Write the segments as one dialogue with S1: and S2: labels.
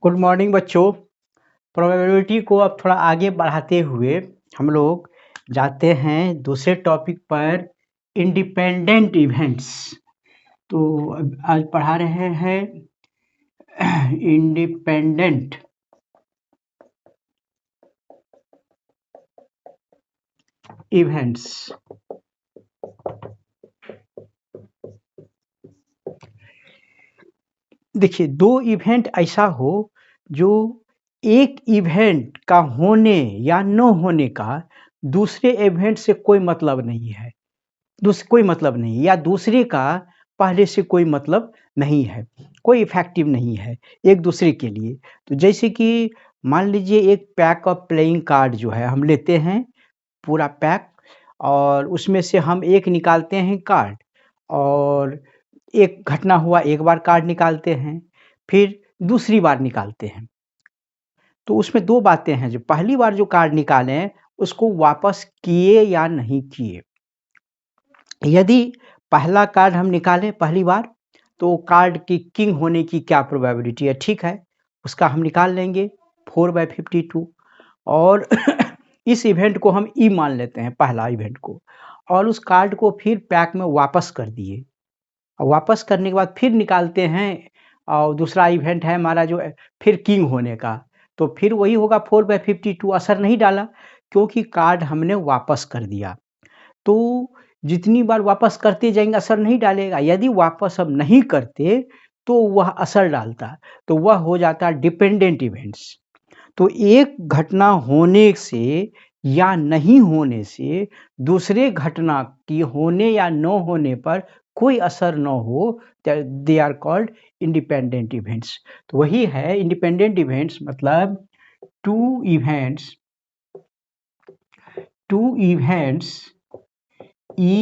S1: Good morning बच्चों। Probability को अब थोड़ा आगे बढ़ाते हुए हम लोग जाते हैं दूसरे टॉपिक पर, इंडिपेंडेंट इवेंट्स। तो आज पढ़ा रहे हैं इंडिपेंडेंट इवेंट्स। देखिए, दो इवेंट ऐसा हो जो एक इवेंट का होने या न होने का दूसरे इवेंट से कोई मतलब नहीं है, कोई मतलब नहीं, या दूसरे का पहले से कोई मतलब नहीं है, कोई इफेक्टिव नहीं है एक दूसरे के लिए। तो जैसे कि मान लीजिए एक पैक ऑफ प्लेइंग कार्ड जो है हम लेते हैं पूरा पैक, और उसमें से हम एक निकालते हैं कार्ड, और एक घटना हुआ एक बार कार्ड निकालते हैं, फिर दूसरी बार निकालते हैं। तो उसमें दो बातें हैं, जो पहली बार जो कार्ड निकालें उसको वापस किए या नहीं किए। यदि पहला कार्ड हम निकालें पहली बार, तो कार्ड की किंग होने की क्या प्रोबेबिलिटी है, ठीक है, उसका हम निकाल लेंगे 4/52, और इस इवेंट को हम ई मान लेते हैं, पहला इवेंट को, और उस कार्ड को फिर पैक में वापस कर दिए, और वापस करने के बाद फिर निकालते हैं, और दूसरा इवेंट है हमारा जो फिर किंग होने का, तो फिर वही होगा 4/52, असर नहीं डाला क्योंकि कार्ड हमने वापस कर दिया। तो जितनी बार वापस करते जाएंगे असर नहीं डालेगा, यदि वापस हम नहीं करते तो वह असर डालता, तो वह हो जाता डिपेंडेंट इवेंट्स। तो एक घटना होने से या नहीं होने से दूसरे घटना की होने या न होने पर कोई असर न हो, they are called independent events. तो वही है इंडिपेंडेंट इवेंट्स, मतलब two events E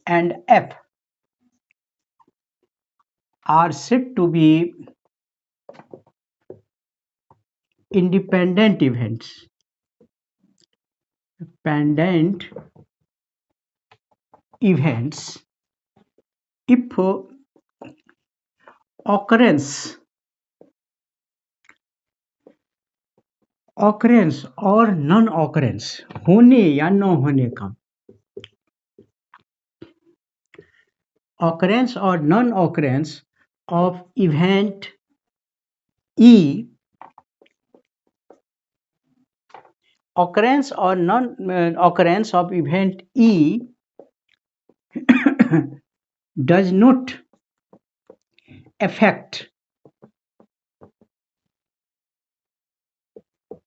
S1: and F are said to be independent events. Independent events if occurrence और नॉन ऑकरेंस, होने या न होने का, occurrence or non-occurrence of event E, occurrence or non-occurrence of event E does not affect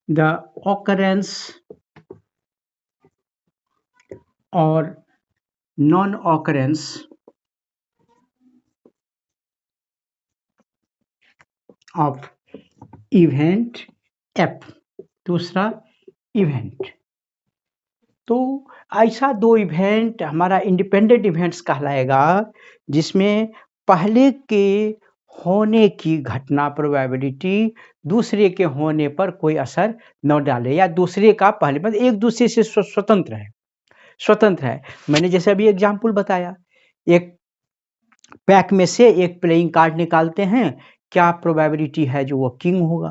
S1: the occurrence or non-occurrence of event F, दूसरा event. तो ऐसा दो इवेंट हमारा इंडिपेंडेंट इवेंट्स कहलाएगा जिसमें पहले के होने की घटना प्रोबेबिलिटी दूसरे के होने पर कोई असर न डाले, या दूसरे का पहले, मतलब एक दूसरे से स्वतंत्र है। मैंने जैसे अभी एग्जाम्पल बताया, एक पैक में से एक प्लेइंग कार्ड निकालते हैं, क्या प्रोबेबिलिटी है जो वो किंग होगा,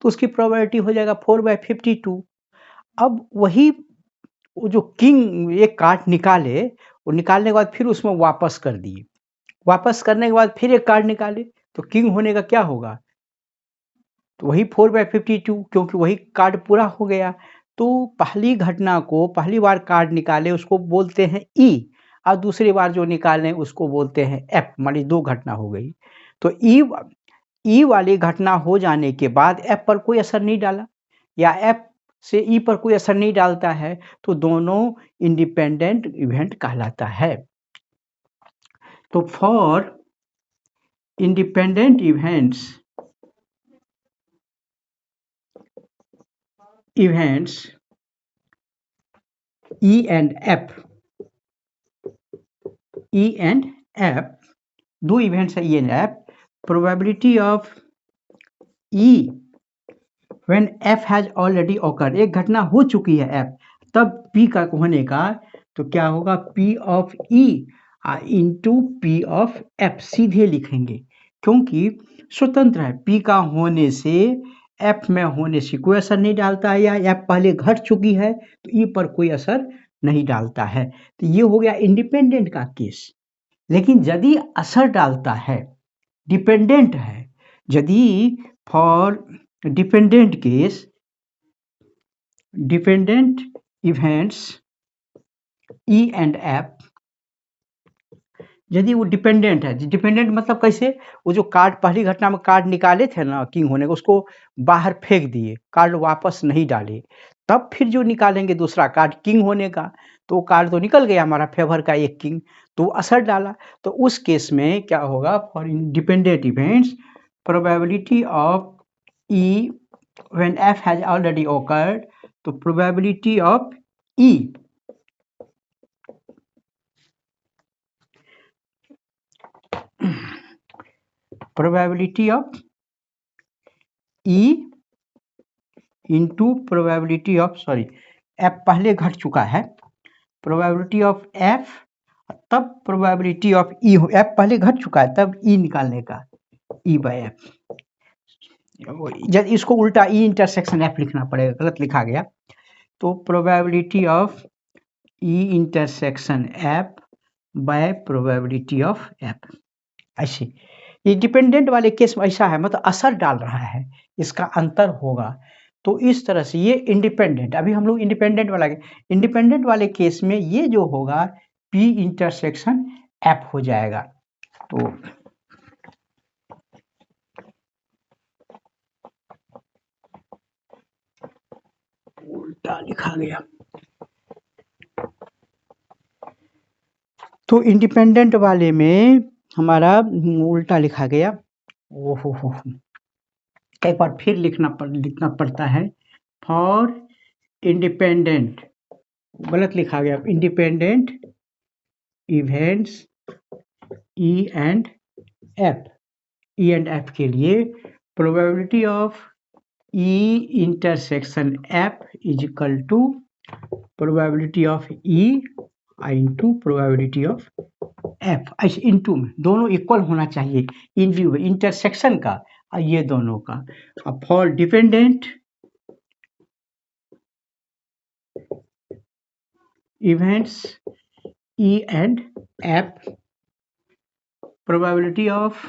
S1: तो उसकी प्रोबेबिलिटी हो जाएगा 4/52। अब वही वो जो किंग एक कार्ड निकाले, वो निकालने के बाद फिर उसमें वापस कर दिए, वापस करने के बाद फिर एक कार्ड निकाले, तो किंग होने का क्या होगा, तो वही 4/52, क्योंकि वही कार्ड पूरा हो गया। तो पहली घटना को पहली बार कार्ड निकाले उसको बोलते हैं ई, और दूसरी बार जो निकालें उसको बोलते हैं एफ, मानी दो घटना हो गई। तो ई वाली घटना हो जाने के बाद एफ पर कोई असर नहीं डाला, या एफ से ई पर कोई असर नहीं डालता है, तो दोनों इंडिपेंडेंट इवेंट कहलाता है। तो for independent events E and F, दो इवेंट्स है E and F, probability of E when F has already occurred, एक घटना हो चुकी है F, तब P का होने का, तो क्या होगा P of E into P of F, सीधे लिखेंगे क्योंकि स्वतंत्र है, पी का होने से एफ में होने से कोई असर नहीं डालता है, या एफ पहले घट चुकी है तो ई पर कोई असर नहीं डालता है। तो ये हो गया इंडिपेंडेंट का केस। लेकिन यदि असर डालता है, डिपेंडेंट है, यदि for dependent case, dependent events E and F, यदि वो डिपेंडेंट है, डिपेंडेंट मतलब कैसे, वो जो कार्ड पहली घटना में कार्ड निकाले थे ना किंग होने का, उसको बाहर फेंक दिए, कार्ड वापस नहीं डाले, तब फिर जो निकालेंगे दूसरा कार्ड किंग होने का, तो कार्ड तो निकल गया हमारा फेवर का एक किंग, तो असर डाला। तो उस केस में क्या होगा, for independent events probability of E when F has already occurred, तो probability of E probability of E into probability of, sorry F पहले घट चुका है, प्रोबेबिलिटी ऑफ एफ, तब प्रोबेबिलिटी ऑफ ई, एफ पहले घट चुका है तब ई निकालने का, ई बाय एफ। जब इसको उल्टा ई इंटरसेक्शन एफ लिखना पड़ेगा, गलत लिखा गया। तो probability of E intersection F bye probability of F, ऐसे। ये डिपेंडेंट वाले केस में ऐसा है, मतलब असर डाल रहा है, इसका अंतर होगा। तो इस तरह से ये इंडिपेंडेंट, अभी हम लोग इंडिपेंडेंट वाले केस में ये जो होगा पी इंटरसेक्शन एफ हो जाएगा। तो उल्टा लिखा गया, तो इंडिपेंडेंट वाले में हमारा उल्टा लिखा गया। ओहो, एक बार फिर लिखना पड़ता है। फॉर इंडिपेंडेंट, गलत लिखा गया, independent events E and F के लिए probability of E intersection F is equal to probability of E into probability of F, ऐसे इंटू में दोनों इक्वल होना चाहिए, इंटरसेक्शन का और ये दोनों का। अब for dependent events E and F, probability of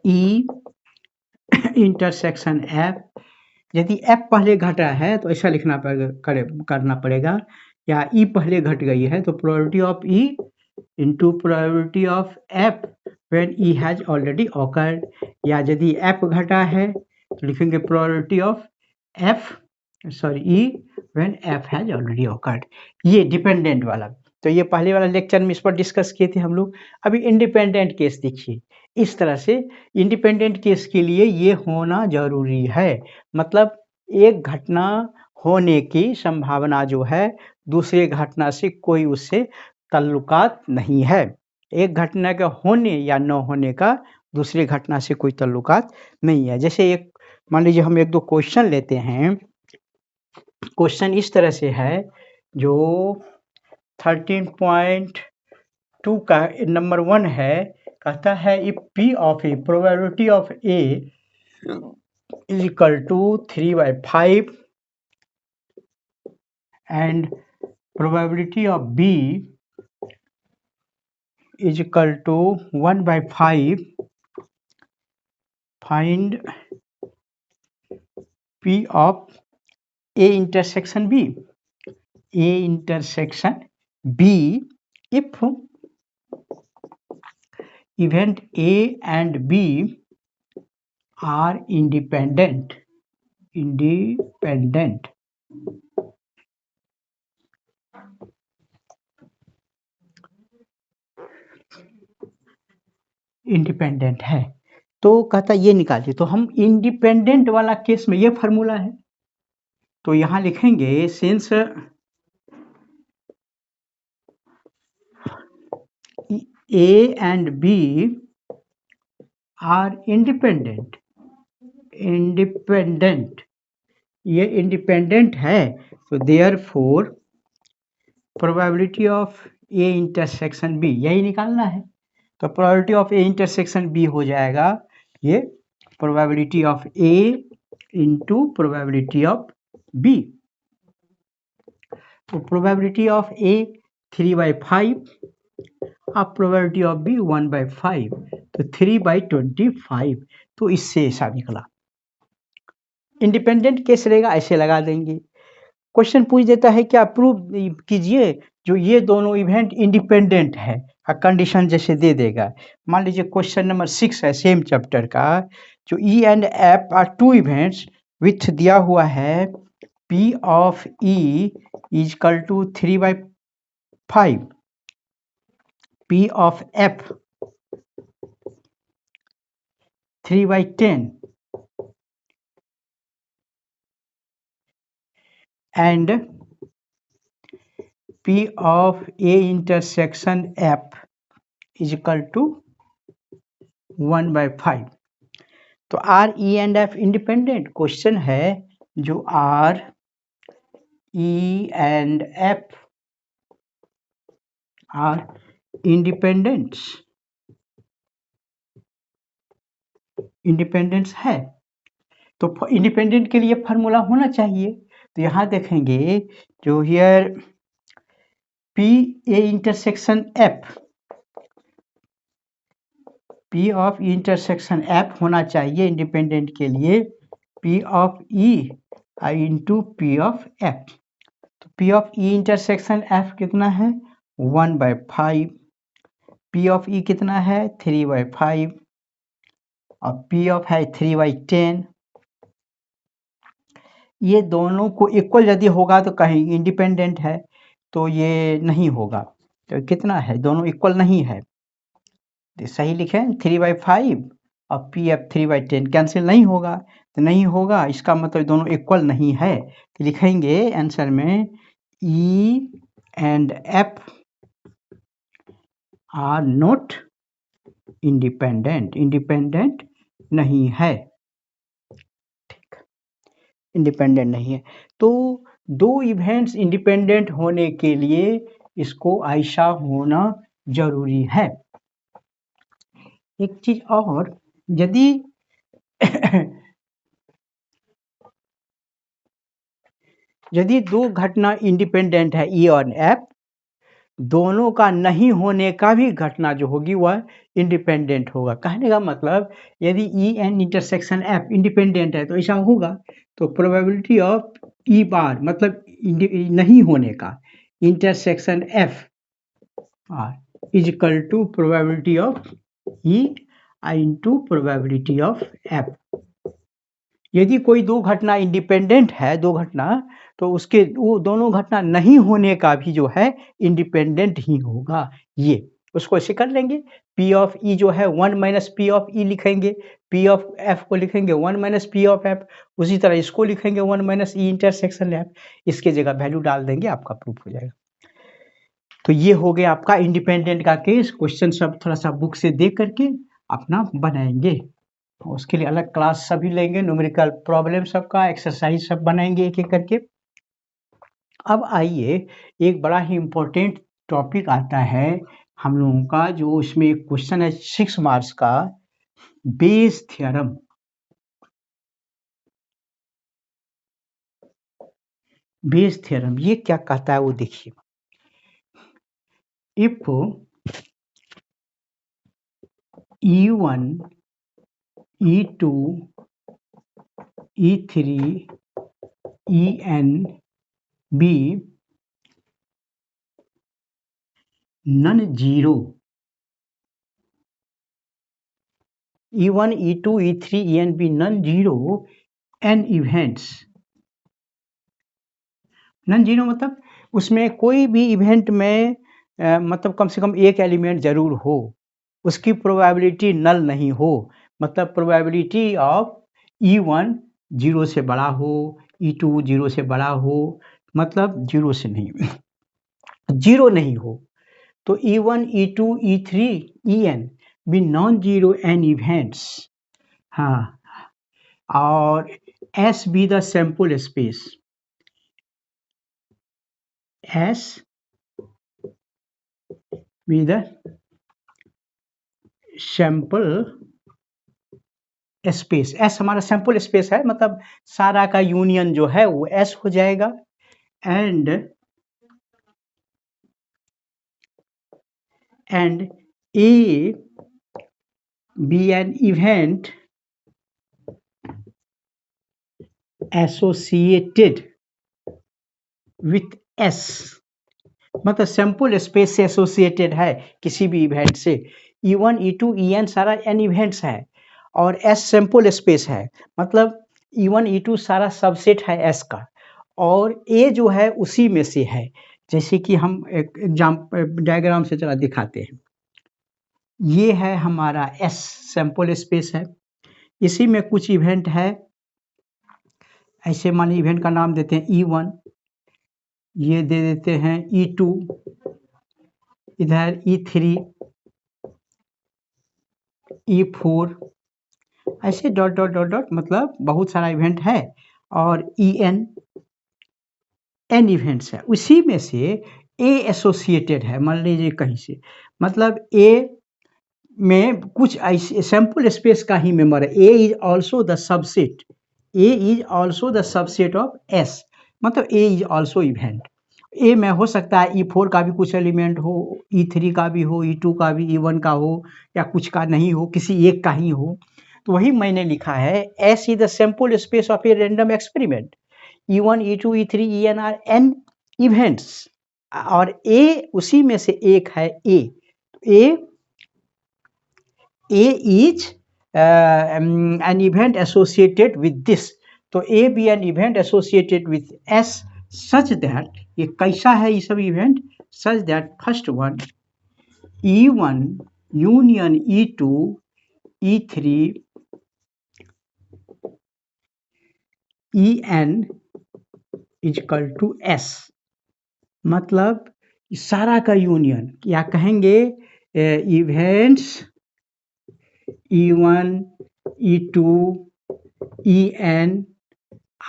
S1: E intersection F, यदि एफ पहले घटा है तो ऐसा लिखना करना पड़ेगा, या ई पहले घट गई है तो probability of E into probability of F when E has already awkward, या यदि एफ घटा है तो लिखेंगे probability of F, sorry E when F has already awkward. ये डिपेंडेंट वाला, तो ये पहले वाला लेक्चर में इस पर डिस्कस किए थे हम लोग। अभी इंडिपेंडेंट केस देखिए, इस तरह से इंडिपेंडेंट केस के लिए ये होना जरूरी है, मतलब एक घटना होने की संभावना जो है दूसरे घटना से कोई उससे ताल्लुकात नहीं है, एक घटना के होने या न होने का दूसरे घटना से कोई ताल्लुकात नहीं है। जैसे एक मान लीजिए हम एक दो क्वेश्चन लेते हैं, क्वेश्चन इस तरह से है, जो 13.2 का नंबर 1 है, कहता है if P of A, probability of A is equal to 3/5 and probability of B is equal to 1/5, find P of A intersection B, A intersection B if event A and B are independent, independent है, तो कहता ये निकालिए। तो हम independent वाला case में ये फार्मूला है, तो यहां लिखेंगे since A and B are independent, ये इंडिपेंडेंट है, तो therefore probability of A intersection B, यही निकालना है। तो probability of A intersection B हो जाएगा ये probability of A into probability of B. तो प्रोबेबिलिटी ऑफ ए 3/5 और प्रोबेबिलिटी ऑफ बी 1/5, तो 3/25। तो इससे ऐसा निकला। इंडिपेंडेंट केस रहेगा ऐसे लगा देंगे। क्वेश्चन पूछ देता है क्या प्रूव कीजिए जो ये दोनों इवेंट इंडिपेंडेंट है, कंडीशन जैसे दे देगा। मान लीजिए क्वेश्चन नंबर 6 है सेम चैप्टर का, जो E and F are two events with दिया हुआ है P of E is equal to 3/5, P of F 3/10 and P of A intersection F is equal to 1/5। तो R E and F independent question है, जो R E and F are independents है। तो independent के लिए formula होना चाहिए। तो यहाँ देखेंगे जो here P A intersection F, P of intersection F होना चाहिए इंडिपेंडेंट के लिए P of E into P of F. तो P of E intersection F कितना है 1/5, पी ऑफ ई कितना है 3/5 और पी ऑफ है 3/10। ये दोनों को इक्वल यदि होगा तो कहीं इंडिपेंडेंट है, तो ये नहीं होगा। तो कितना है, दोनों इक्वल नहीं है, तो सही लिखें 3/5 और पी एफ 3/10 कैंसिल नहीं होगा, तो नहीं होगा इसका मतलब दोनों इक्वल नहीं है। तो लिखेंगे आंसर में ई and F are not independent, independent नहीं है, ठीक, इंडिपेंडेंट नहीं है। तो दो इवेंट्स इंडिपेंडेंट होने के लिए इसको ऐसा होना जरूरी है। एक चीज और, यदि यदि दो घटना इंडिपेंडेंट है ई और एफ, दोनों का नहीं होने का भी घटना जो होगी वह इंडिपेंडेंट होगा। कहने का मतलब यदि E and intersection F independent है तो ऐसा होगा। तो प्रोबेबिलिटी ऑफ ई बार मतलब नहीं होने का intersection F is equal to probability of E into probability of F. यदि कोई दो घटना इंडिपेंडेंट है, दो घटना, तो उसके वो दोनों घटना नहीं होने का भी जो है इंडिपेंडेंट ही होगा। ये उसको ऐसे कर लेंगे, पी ऑफ ई जो है 1 माइनस पी ऑफ ई लिखेंगे, पी ऑफ एफ को लिखेंगे 1 माइनस पी ऑफ एफ, उसी तरह इसको लिखेंगे 1 माइनस ई इंटरसेक्शन एफ, इसके जगह वैल्यू डाल देंगे, आपका प्रूफ हो जाएगा। तो ये हो गया आपका इंडिपेंडेंट का केस। क्वेश्चन सब थोड़ा सा बुक से देख करके अपना बनाएंगे, उसके लिए अलग क्लास सभी लेंगे, न्यूमेरिकल प्रॉब्लम सबका एक्सरसाइज सब बनाएंगे एक एक करके। अब आइए एक बड़ा ही इम्पोर्टेंट टॉपिक आता है हम लोगों का, जो इसमें एक क्वेश्चन है 6 मार्क्स का, बेस थ्योरम। बेस थ्योरम ये क्या कहता है वो देखिए। If E1 E2 E3 En be non-zero, E1 E2 E3 En be non-zero n events। Non zero मतलब उसमें कोई भी इवेंट में मतलब कम से कम एक एलिमेंट जरूर हो, उसकी प्रोबेबिलिटी नल नहीं हो, मतलब प्रोबेबिलिटी ऑफ E1 जीरो से बड़ा हो, E2 जीरो से बड़ा हो, मतलब जीरो से नहीं जीरो नहीं हो। तो E1 E2 E3 En भी नॉन जीरो एन इवेंट्स, हाँ, और S be the sample space, S with sample space. S हमारा सैंपल स्पेस है, मतलब सारा का यूनियन जो है वो एस हो जाएगा। And A be an event associated with S, मतलब सैंपल स्पेस से एसोसिएटेड है किसी भी इवेंट से। E1 E2 En सारा एन इवेंट्स है और एस सैंपल स्पेस है, मतलब E1 E2 सारा सबसेट है एस का, और ए जो है उसी में से है। जैसे कि हम एक डायग्राम से चला दिखाते हैं। ये है हमारा एस सैंपल स्पेस है, इसी में कुछ इवेंट है। ऐसे मान इवेंट का नाम देते हैं E1, ये दे देते हैं E2, इधर E3, E4, ऐसे डॉट डॉट डॉट डॉट, मतलब बहुत सारा इवेंट है। और En एन इवेंट्स है, उसी में से ए एसोसिएटेड है। मान लीजिए कहीं से, मतलब ए में कुछ ऐसे सैंपल स्पेस का ही मेंबर है। A is also the subset, A is also the subset of S, मतलब A is also event. A में हो सकता है E4 का भी कुछ एलिमेंट हो, E3 का भी हो, E2 का भी, E1 का हो, या कुछ का नहीं हो, किसी एक का ही हो। तो वही मैंने लिखा है, S is the sample space of a random experiment. E1 E2 E3 En are n events, और ए उसी में से एक है ए is an event associated with this, तो A be an event associated with S such that, ये कैसा है ये सब event, such that first one E1 union E2 E3 En is equal to S, मतलब सारा का यूनियन, या कहेंगे events E1 E2 En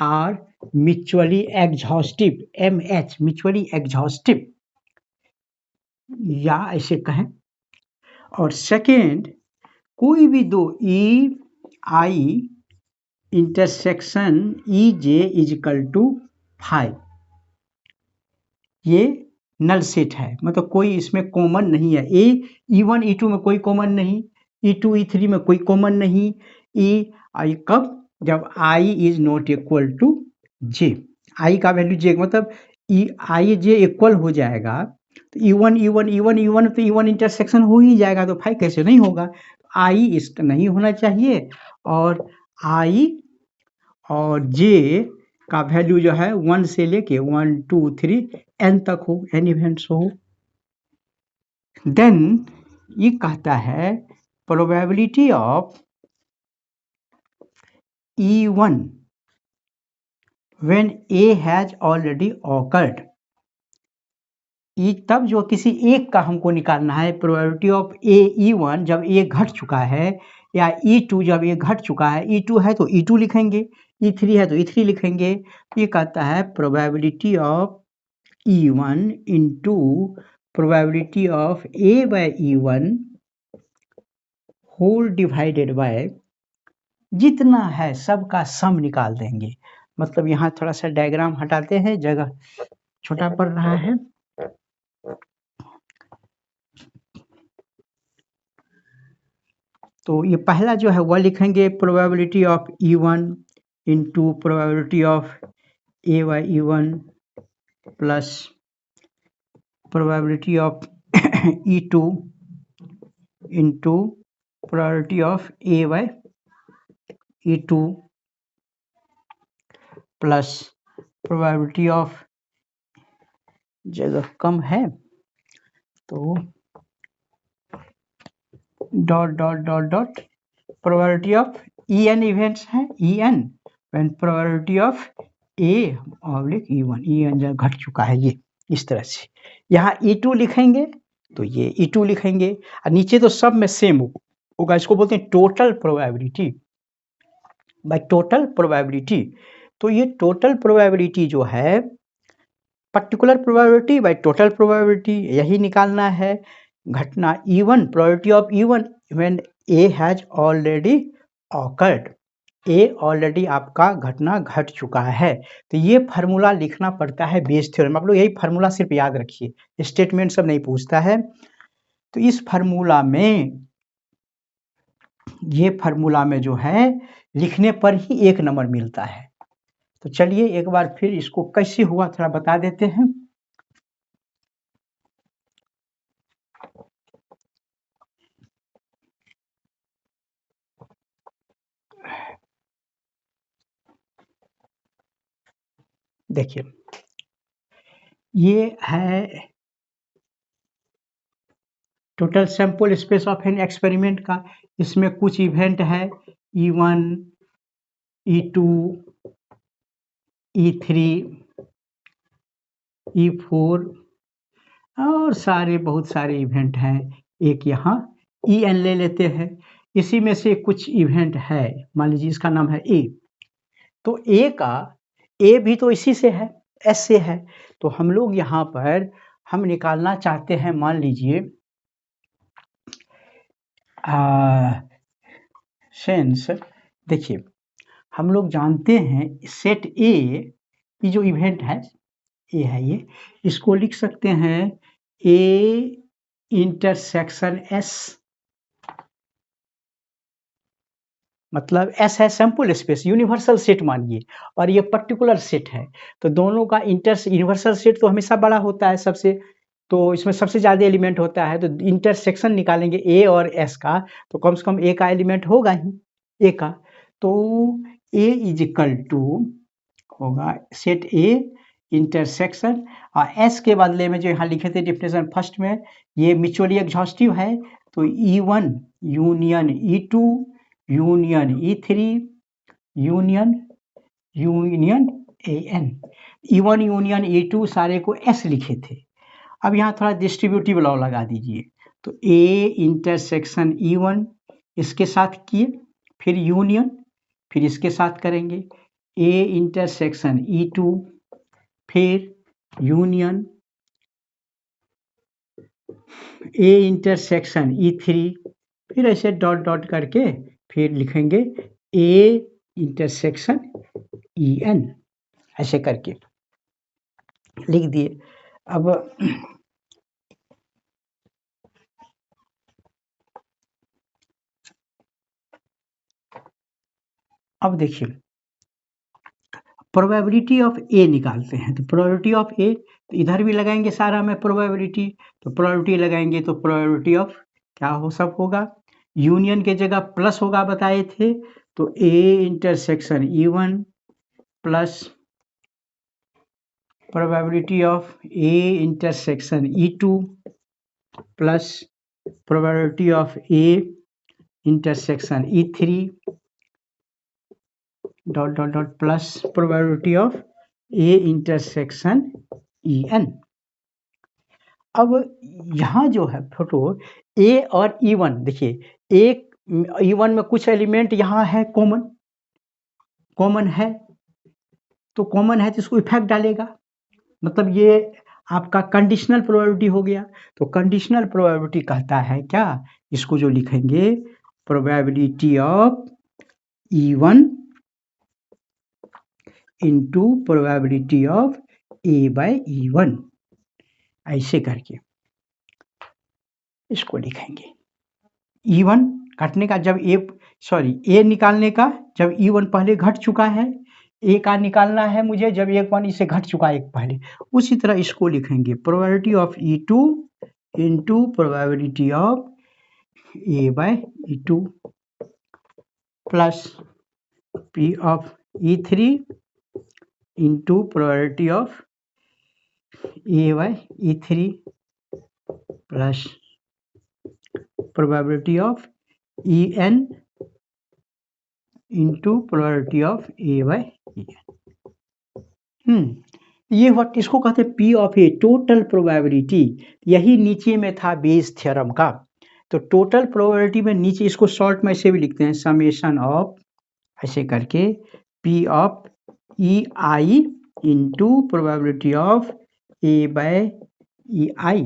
S1: are mutually exhaustive, MH mutually exhaustive, या ऐसे कहें। और सेकेंड, कोई भी दो EI intersection EJ is equal to 5, ये नल सेट है, मतलब कोई इसमें कॉमन नहीं है। E1 E2 में कोई कॉमन नहीं, E2 E3 में कोई कॉमन नहीं। EI कब, जब I is not equal to J, I का वैल्यू J, मतलब I J इक्वल हो जाएगा तो E1 E1 E1 E1 तो E1 इंटरसेक्शन हो ही जाएगा, तो 5 कैसे नहीं होगा। I इसका नहीं होना चाहिए, और I और J का वैल्यू जो है 1 से लेके 1 2 3 N तक हो, N इवेंट्स हो। देन ये कहता है probability of E1 when A has already awkward, ये तब जो किसी एक का हमको निकालना है, प्रोबेबिलिटी ऑफ E1 जब ए घट चुका है, या E2 जब ए घट चुका है। E2 है तो E2 लिखेंगे, E3 है तो E3 लिखेंगे। ये कहता है probability of E1 into probability of A by E1 whole divided by जितना है सबका सम निकाल देंगे। मतलब यहाँ थोड़ा सा डायग्राम हटाते हैं, जगह छोटा पड़ रहा है। तो ये पहला जो है वह लिखेंगे probability of E1 into probability of A by E1 plus probability of E2 into probability of A by E2 plus probability of, जगह कम है तो dot dot dot dot, probability of En events है En, when probability of A oblique E1, En जब घट चुका है, ये इस तरह से। यहाँ E2 लिखेंगे तो ये E2 लिखेंगे, और नीचे तो सब में सेम होगा। इसको बोलते हैं total probability by total probability. तो ये टोटल प्रोबेबिलिटी जो है, particular probability by total probability, यही निकालना है। घटना E1 probability of E1 when A has already awkward, A already आपका घटना घट चुका है। तो ये फार्मूला लिखना पड़ता है बेस थ्योरम। आप लोग यही फार्मूला सिर्फ याद रखिए, स्टेटमेंट सब नहीं पूछता है। तो इस फार्मूला में, ये फार्मूला में जो है लिखने पर ही 1 नंबर मिलता है। तो चलिए एक बार फिर इसको कैसे हुआ थोड़ा बता देते हैं। देखिए ये है total sample space of an experiment का। इसमें कुछ इवेंट है E1, E2, E3, E4 और बहुत सारे इवेंट हैं। एक यहाँ En ले लेते हैं, इसी में से कुछ इवेंट है, मान लीजिए इसका नाम है ए। तो ए भी तो इसी से है, एस से है। तो हम लोग यहाँ पर हम निकालना चाहते हैं, मान लीजिए सेंस। देखिए हम लोग जानते हैं सेट ए की जो इवेंट है, ए है ये, इसको लिख सकते हैं ए इंटरसेक्शन एस, मतलब एस है सैंपल स्पेस, यूनिवर्सल सेट मानिए, और ये पर्टिकुलर सेट है। तो दोनों का यूनिवर्सल सेट तो हमेशा बड़ा होता है सबसे, तो इसमें सबसे ज़्यादा एलिमेंट होता है। तो इंटरसेक्शन निकालेंगे ए और एस का, तो कम से कम ए का एलिमेंट होगा ही, ए का। तो ए इज इक्वल टू होगा सेट ए इंटरसेक्शन, और एस के बदले में जो यहाँ लिखे थे डिफिनेशन फर्स्ट में, ये म्यूचुअली एग्जॉस्टिव है। तो E1 union E2 union E3 union AN, E1 union E2 सारे को S लिखे थे। अब यहाँ थोड़ा डिस्ट्रीब्यूटिव लॉ लगा दीजिए। तो A इंटरसेक्शन E1 इसके साथ किए, फिर यूनियन, फिर इसके साथ करेंगे A इंटरसेक्शन E2, फिर यूनियन A इंटरसेक्शन E3, फिर ऐसे डॉट डॉट करके फिर लिखेंगे A इंटरसेक्शन EN, ऐसे करके लिख दिए। अब देखिए प्रोबेबिलिटी ऑफ ए निकालते हैं। तो प्रोबेबिलिटी ऑफ ए, तो इधर भी लगाएंगे सारा में प्रोबेबिलिटी, तो प्रोबेबिलिटी लगाएंगे तो प्रोबेबिलिटी ऑफ क्या हो सब होगा, यूनियन के जगह प्लस होगा बताए थे। तो A intersection E1 plus probability of A intersection E2 plus probability of A intersection E3 dot dot dot plus probability of A intersection EN। अब यहाँ जो है फोटो ए और E1, देखिए एक E1 में कुछ एलिमेंट यहाँ है कॉमन है, तो कॉमन है तो इसको इफेक्ट डालेगा, मतलब ये आपका कंडीशनल प्रोबेबिलिटी हो गया। तो कंडीशनल प्रोबेबिलिटी कहता है क्या, इसको जो लिखेंगे probability of E1 into probability of A by E1, ऐसे करके इसको लिखेंगे। E1 घटने का जब ए निकालने का जब E1 पहले घट चुका है, ए का निकालना है मुझे जब E1 इसे घट चुका है एक पहले, उसी तरह इसको लिखेंगे probability of E2 into probability of A by E2 plus P of E3 into probability of A by E3 plus probability of EN into probability of A by EN। ये व्हाट इसको कहते हैं P of A, total probability. यही नीचे में था Bayes theorem का। तो टोटल प्रोबेबिलिटी में नीचे इसको शॉर्ट में ऐसे भी लिखते हैं समेशन ऑफ, ऐसे करके P of EI into probability of A by EI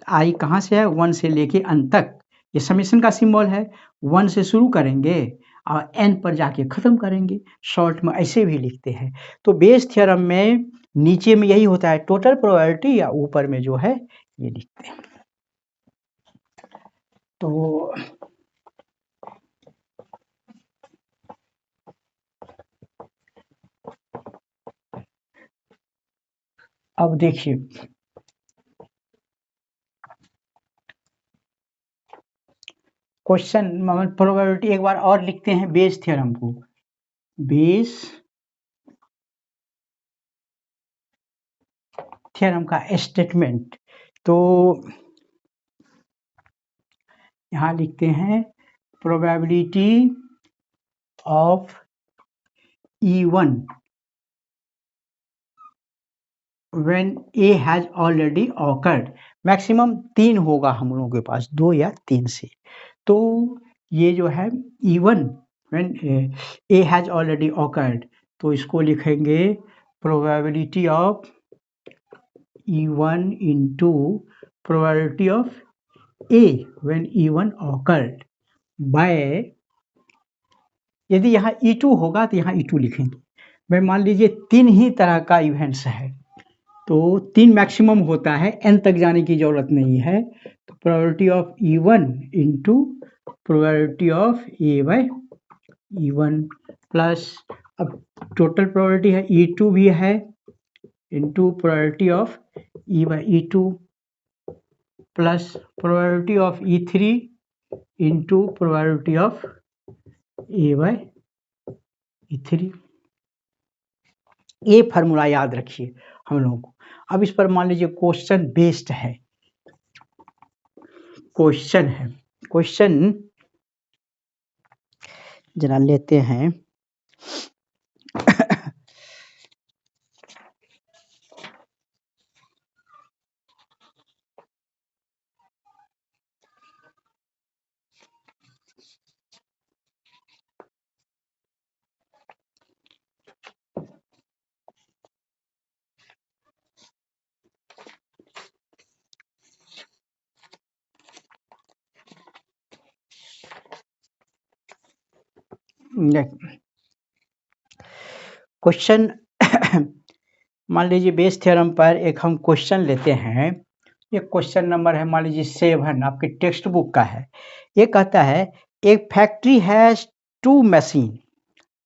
S1: आई कहाँ से है, 1 से लेके अन तक, ये समेशन का सिंबल है। 1 से शुरू करेंगे और एन पर जाके खत्म करेंगे, शॉर्ट में ऐसे भी लिखते हैं। तो बेस थ्योरम में नीचे में यही होता है टोटल प्रोबेबिलिटी, या ऊपर में जो है ये लिखते हैं। तो अब देखिए क्वेश्चन मतलब प्रोबेबिलिटी एक बार और लिखते हैं बेस थ्योरम को। बेस थ्योरम का स्टेटमेंट, तो यहाँ लिखते हैं probability of E1 when A has already awkward. Maximum 3 होगा हम लोगों के पास, 2 या 3 से। तो ये जो है E1 when A has already occurred, तो इसको लिखेंगे probability of E1 into probability of A when E1 occurred by, यदि यहाँ E2 होगा तो यहाँ E2 लिखेंगे। मैं मान लीजिए 3 ही तरह का इवेंट्स है, तो 3 मैक्सिमम होता है, n तक जाने की जरूरत नहीं है। तो probability of E1 into probability of A by E1 plus, अब टोटल प्रोबेबिलिटी है E2 भी है, into probability of E by E2 plus probability of E3 into probability of A by E3। ये फार्मूला याद रखिए हम लोगों को। अब इस पर मान लीजिए क्वेश्चन बेस्ड है, क्वेश्चन जरा लेते हैं। क्वेश्चन मान लीजिए बेस थ्योरम पर एक हम क्वेश्चन लेते हैं। ये क्वेश्चन नंबर है मान लीजिए 7, आपके टेक्स्ट बुक का है। ये कहता है एक फैक्ट्री हैज 2 मशीन,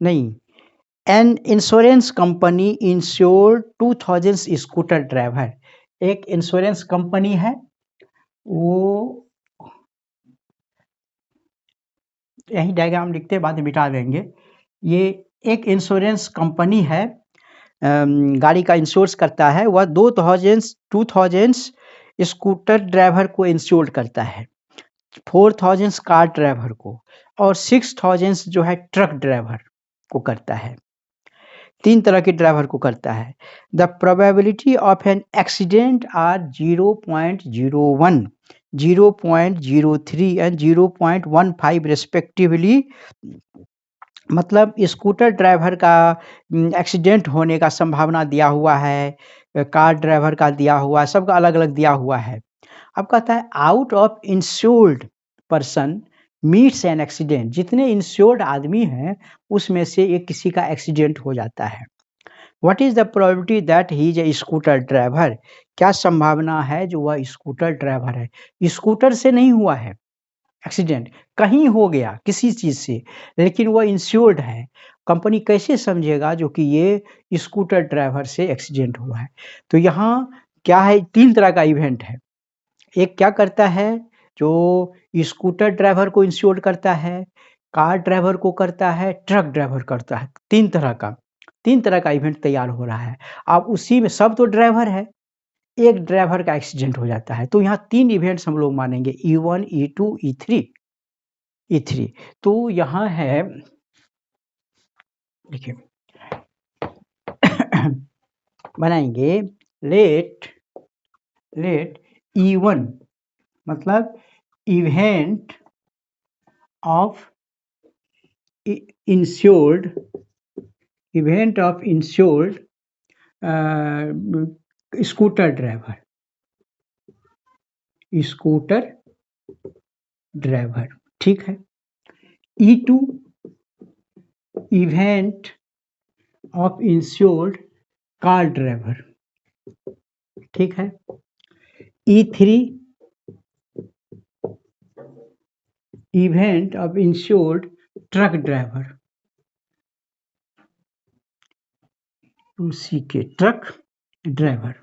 S1: नहीं, an insurance company insured 2000 scooter driver. एक इंश्योरेंस कंपनी है, वो यही डायग्राम लिखते बाद में मिटा देंगे। ये एक इंश्योरेंस कंपनी है, गाड़ी का इंश्योर्स करता है, वह 2000 स्कूटर ड्राइवर को इंश्योर करता है, 4000 कार ड्राइवर को, और 6000 जो है ट्रक ड्राइवर को करता है। 3 तरह के ड्राइवर को करता है। The probability of an accident are 0.01, 0.03 and 0.15 respectively. मतलब स्कूटर ड्राइवर का एक्सीडेंट होने का संभावना दिया हुआ है, कार ड्राइवर का दिया हुआ है, सबका अलग अलग दिया हुआ है। अब कहता है out of insured person meets an accident, जितने इंश्योर्ड आदमी हैं उसमें से एक किसी का एक्सीडेंट हो जाता है। What is the probability that he is a scooter driver, क्या संभावना है जो वह स्कूटर ड्राइवर है। स्कूटर से नहीं हुआ है एक्सीडेंट, कहीं हो गया किसी चीज से, लेकिन वह इंश्योर्ड है। कंपनी कैसे समझेगा जो कि ये स्कूटर ड्राइवर से एक्सीडेंट हुआ है। तो यहाँ क्या है, 3 तरह का इवेंट है। एक क्या करता है, जो स्कूटर ड्राइवर को इंश्योर करता है, कार ड्राइवर को करता है, ट्रक ड्राइवर करता है। 3 तरह का इवेंट तैयार हो रहा है। अब उसी में सब तो ड्राइवर है, एक ड्राइवर का एक्सीडेंट हो जाता है। तो यहाँ 3 इवेंट्स हम लोग मानेंगे, E1 E2 E3। तो यहाँ है, देखिए बनाएंगे, लेट E1 मतलब event of insured scooter driver, scooter driver, ठीक है। E2 event of insured car driver, ठीक है। E3 event of insured truck driver, उसी के ट्रक ड्राइवर।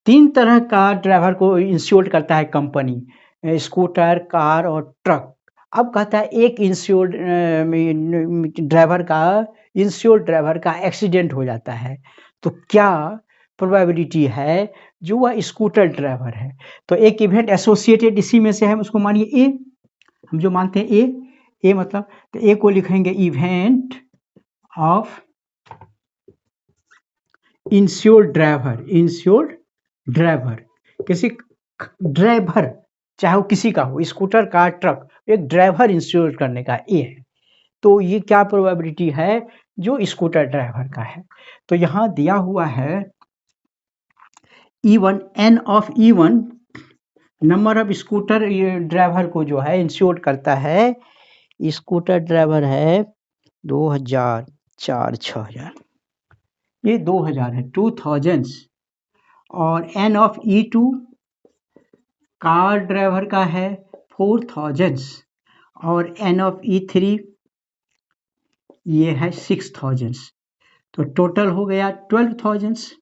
S1: 3 तरह का ड्राइवर को इंश्योर्ड करता है कंपनी, स्कूटर, कार और ट्रक। अब कहता है एक इंश्योर्ड ड्राइवर का एक्सीडेंट हो जाता है, तो क्या प्रोबेबिलिटी है जो वह स्कूटर ड्राइवर है। तो एक इवेंट एसोसिएटेड इसी में से है, उसको मानिए ए, हम जो मानते हैं ए मतलब, तो ए को लिखेंगे इवेंट ऑफ इंश्योर्ड ड्राइवर, किसी ड्राइवर चाहे वो किसी का हो, स्कूटर, कार, ट्रक, एक ड्राइवर इंश्योर करने का ए है। तो ये क्या प्रोबेबिलिटी है जो स्कूटर ड्राइवर का है। तो यहाँ दिया हुआ है E1, N of E1 number of scooter driver को जो है इंश्योर करता है, स्कूटर ड्राइवर है 2000, 4-6000, ये 2000 है, 2000। और N of E2 car driver का है 4000, और N ऑफ E3 ये है 6000। तो टोटल हो गया 12,000।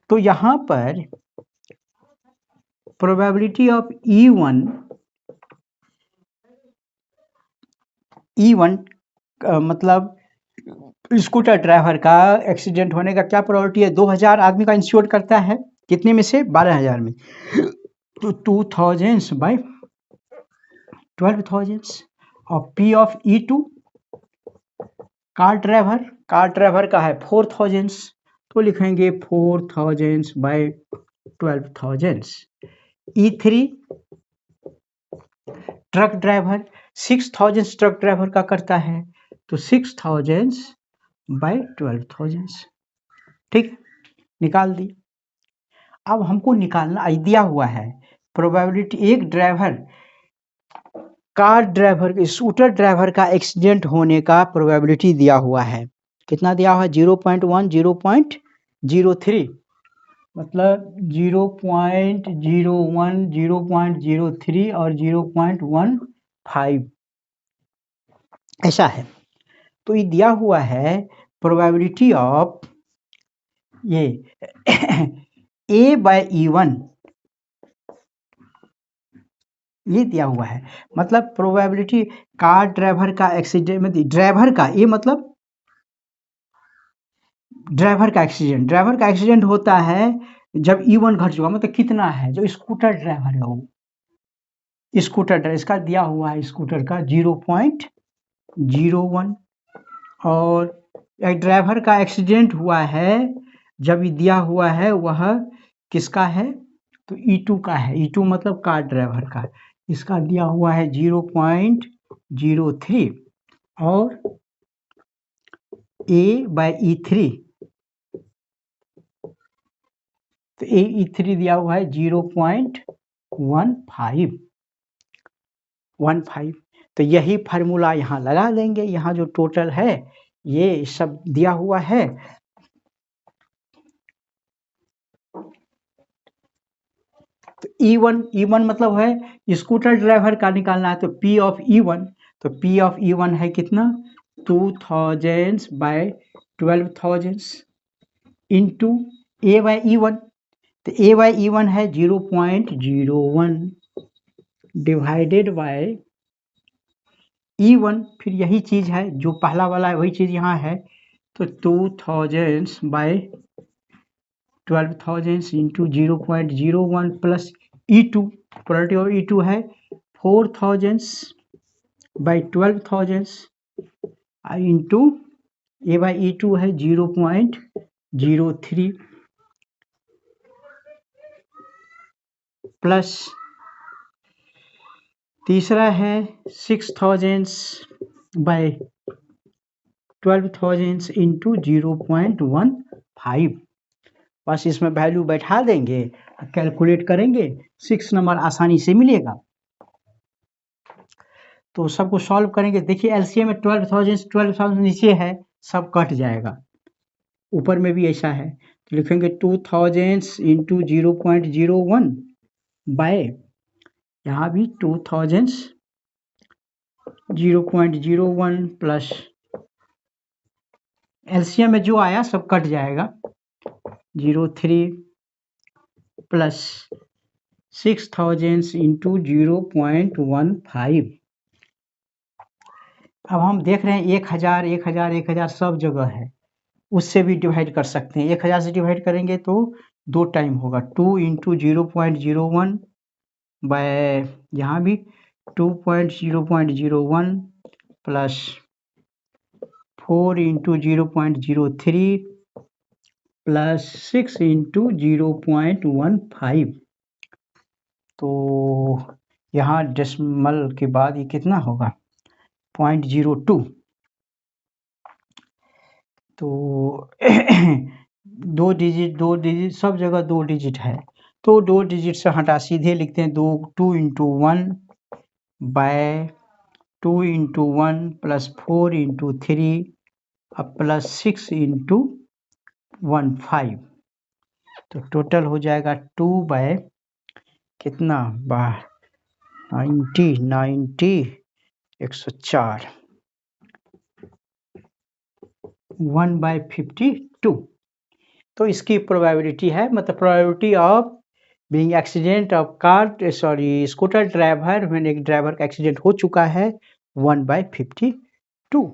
S1: तो यहाँ पर प्रोबेबिलिटी ऑफ E1 मतलब स्कूटर ड्राइवर का एक्सीडेंट होने का क्या प्रोबेबिलिटी है, 2000 आदमी का इंश्योर करता है, कितने में से 12000 में, तो 2000 बाय 12,000। और P of E2 car driver का है 4000, तो लिखेंगे 4000 by 12,000। E3 truck driver 6000 truck driver का करता है, तो 6000 बाय 12,000, ठीक, निकाल दी। अब हमको निकालना दिया हुआ है प्रोबेबिलिटी, एक driver car driver, scooter driver का एक्सीडेंट होने का प्रोबेबिलिटी दिया हुआ है, कितना दिया हुआ है, 0.1, 0.03, मतलब 0.01, 0.03 और 0.15 ऐसा है। तो ये दिया हुआ है प्रोबेबिलिटी ऑफ ये A बाय E1, ये दिया हुआ है, मतलब प्रोबेबिलिटी कार ड्राइवर का एक्सीडेंट में, ड्राइवर का ये मतलब ड्राइवर का एक्सीडेंट होता है जब E1 घट चुका, मतलब कितना है, जो स्कूटर ड्राइवर है वो स्कूटर ड्राइवर, इसका दिया हुआ है स्कूटर का 0.01, और एक ड्राइवर का एक्सीडेंट हुआ है जब ये दिया हुआ है वह किसका है, तो E2 का है, E2 मतलब कार ड्राइवर का, इसका दिया हुआ है 0.03, और A बाय E3, तो E3 दिया हुआ है 0.15। तो यही फार्मूला यहाँ लगा देंगे, यहाँ जो टोटल है ये सब दिया हुआ है। तो E1 मतलब है स्कूटर ड्राइवर का निकालना है, तो P ऑफ E1, तो P ऑफ E1 है कितना, 2000 by 12,000 into A by E1, तो A बाय E1 है 0.01 डिवाइडेड बाय E1, फिर यही चीज़ है जो पहला वाला है वही चीज़ यहाँ है, तो 2000 by 12,000 into 0.01 plus E2, probability of E2 है 4000 by 12,000 into A by E2 है 0.03 प्लस तीसरा है 6000 बाय 12,000 इंटू 0.15, बस इसमें वैल्यू बैठा देंगे, कैलकुलेट करेंगे, 6 नंबर आसानी से मिलेगा। तो सबको सॉल्व करेंगे। देखिए एलसीएम में 12,000 नीचे है, सब कट जाएगा। ऊपर में भी ऐसा है, तो लिखेंगे 2000 इंटू 0.01 बाय, यहाँ भी 2000 0.01 प्लस एलसीएम में जो आया सब कट जाएगा, 03 प्लस 6000 इंटू 0.15। अब हम देख रहे हैं 1000 1000 1000 सब जगह है, उससे भी डिवाइड कर सकते हैं। 1000 से डिवाइड करेंगे तो 2 टाइम होगा, 2 इंटू 0.01 बाय, यहाँ भी 2.0.01 प्लस 4 इंटू 0.03 प्लस 6 इंटू 0.15। तो यहाँ डेसिमल के बाद ये कितना होगा, 0.02। तो 2 डिजिट सब जगह 2 डिजिट है, तो 2 डिजिट से हटा सीधे लिखते हैं 2 into 1 by 2 into 1 plus 4 into 3 अब प्लस 6 इंटू 15। तो टोटल हो जाएगा 2 बाय कितना, 90 104, 1 बाय 52। तो इसकी प्रोबेबिलिटी है, मतलब probability of being accident of car scooter driver, मैंने एक ड्राइवर का एक्सीडेंट हो चुका है, 1 बाय 52।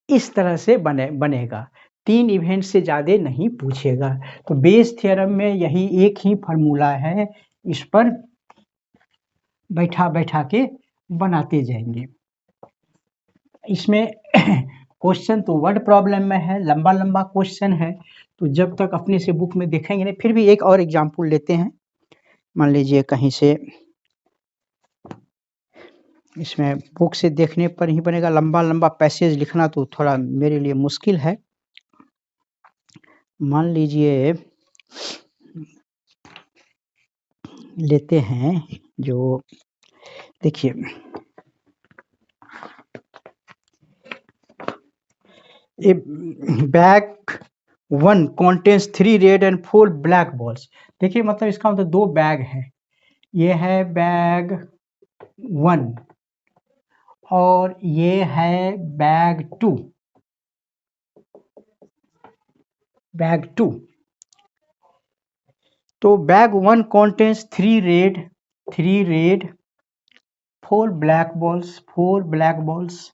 S1: इस तरह से बनेगा, 3 इवेंट से ज़्यादा नहीं पूछेगा। तो बेस थ्योरम में यही एक ही फार्मूला है, इस पर बैठा बैठा के बनाते जाएंगे। इसमें क्वेश्चन तो वर्ड प्रॉब्लम में है, लंबा लंबा क्वेश्चन है, तो जब तक अपने से बुक में देखेंगे नहीं। फिर भी एक और एग्जाम्पल लेते हैं। मान लीजिए कहीं से, इसमें बुक से देखने पर ही बनेगा, लंबा लंबा पैसेज लिखना तो थोड़ा मेरे लिए मुश्किल है। मान लीजिए लेते हैं, जो देखिए ए bag 1 contains 3 red and 4 black balls. देखिए मतलब इसका मतलब 2 बैग है, ये है बैग 1 और ये है बैग 2, बैग 2। तो bag 1 contains 3 red 4 black balls,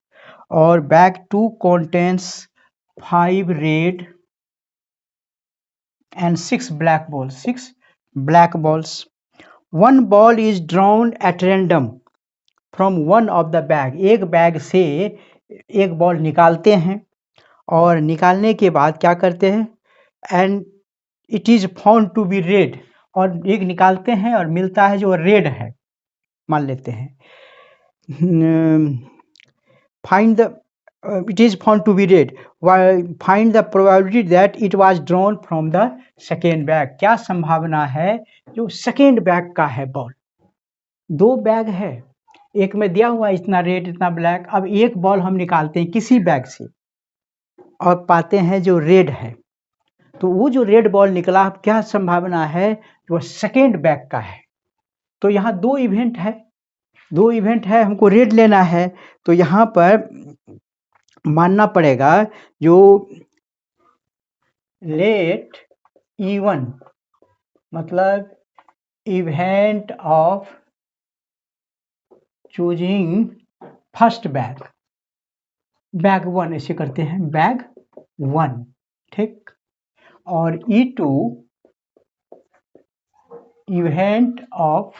S1: और bag 2 contains 5 red and 6 black balls. One ball is drawn at random from one of the bag. एक बैग से एक बॉल निकालते हैं और निकालने के बाद क्या करते हैं, and it is found to be red, और एक निकालते हैं और मिलता है जो रेड है, मान लेते हैं। Find the it is found to be red. Find the probability that it was drawn from the second bag. क्या संभावना है जो सेकेंड बैग का है बॉल। 2 बैग है, एक में दिया हुआ इतना रेड इतना ब्लैक। अब एक बॉल हम निकालते हैं किसी बैग से और पाते हैं जो रेड है, तो वो जो रेड बॉल निकला, क्या संभावना है जो सेकेंड बैग का है। तो यहाँ 2 इवेंट है, हमको रेड लेना है, तो यहाँ पर मानना पड़ेगा जो लेट E1 मतलब event of choosing first bag 1, ऐसे करते हैं बैग 1, ठीक। और E2 event of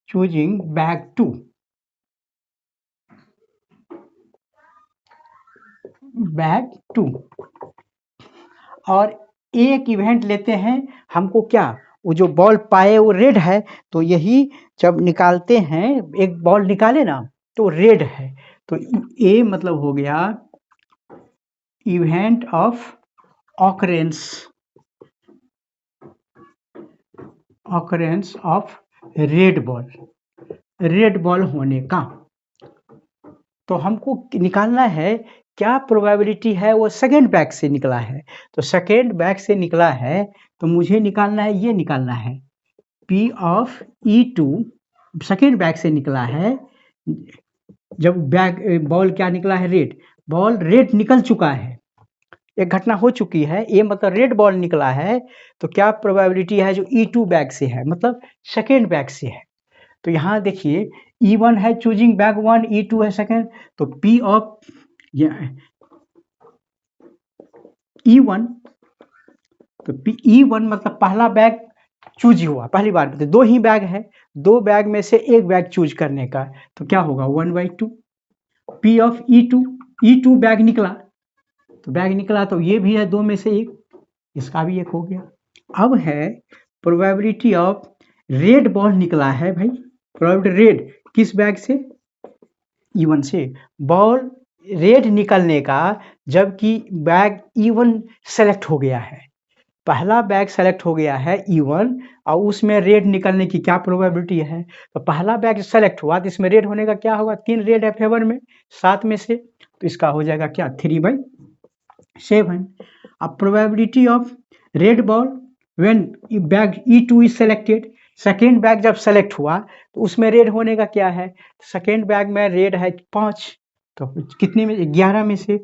S1: choosing bag 2 और एक इवेंट लेते हैं, हमको क्या, वो जो बॉल पाए वो रेड है, तो यही जब निकालते हैं, एक बॉल निकाले ना तो रेड है, तो ए मतलब हो गया event of occurrence of red ball होने का। तो हमको निकालना है क्या प्रोबेबिलिटी है वो सेकेंड बैग से निकला है। तो सेकेंड बैग से निकला है तो मुझे निकालना है, ये निकालना है P of E2 second bag से निकला है। जब बैग बॉल क्या निकला है, रेड बॉल, रेड निकल चुका है, एक घटना हो चुकी है, ये मतलब रेड बॉल निकला है। तो क्या प्रोबेबिलिटी है जो E2 बैग से है, मतलब सेकेंड बैग से है। तो यहाँ देखिए E1 है चूजिंग बैग 1, E2 है सेकेंड। तो P ऑफ E1, तो E1 मतलब पहला बैग चूज हुआ, पहली बार बताइए, दो ही बैग है, दो बैग में से एक बैग चूज करने का, तो क्या होगा 1/2। P ऑफ E2 बैग निकला, तो बैग निकला तो ये भी है दो में से एक, इसका भी एक हो गया। अब है प्रोबेबिलिटी ऑफ रेड बॉल निकला है भाई, प्रोबेबिलिटी रेड किस बैग से, E1 से, बॉल रेड निकलने का, जबकि बैग E1 सेलेक्ट हो गया है, पहला बैग सेलेक्ट हो गया है E1 और उसमें रेड निकलने की क्या प्रोबेबिलिटी है। तो पहला बैग सेलेक्ट हुआ तो इसमें रेड होने का क्या होगा, 3 रेड है फेवर में 7 में से, तो इसका हो जाएगा क्या 3/7। अब probability of red ball when bag E2 is selected, second bag जब सेलेक्ट हुआ तो उसमें रेड होने का क्या है, सेकेंड बैग में रेड है 5, तो कितने में 11 में से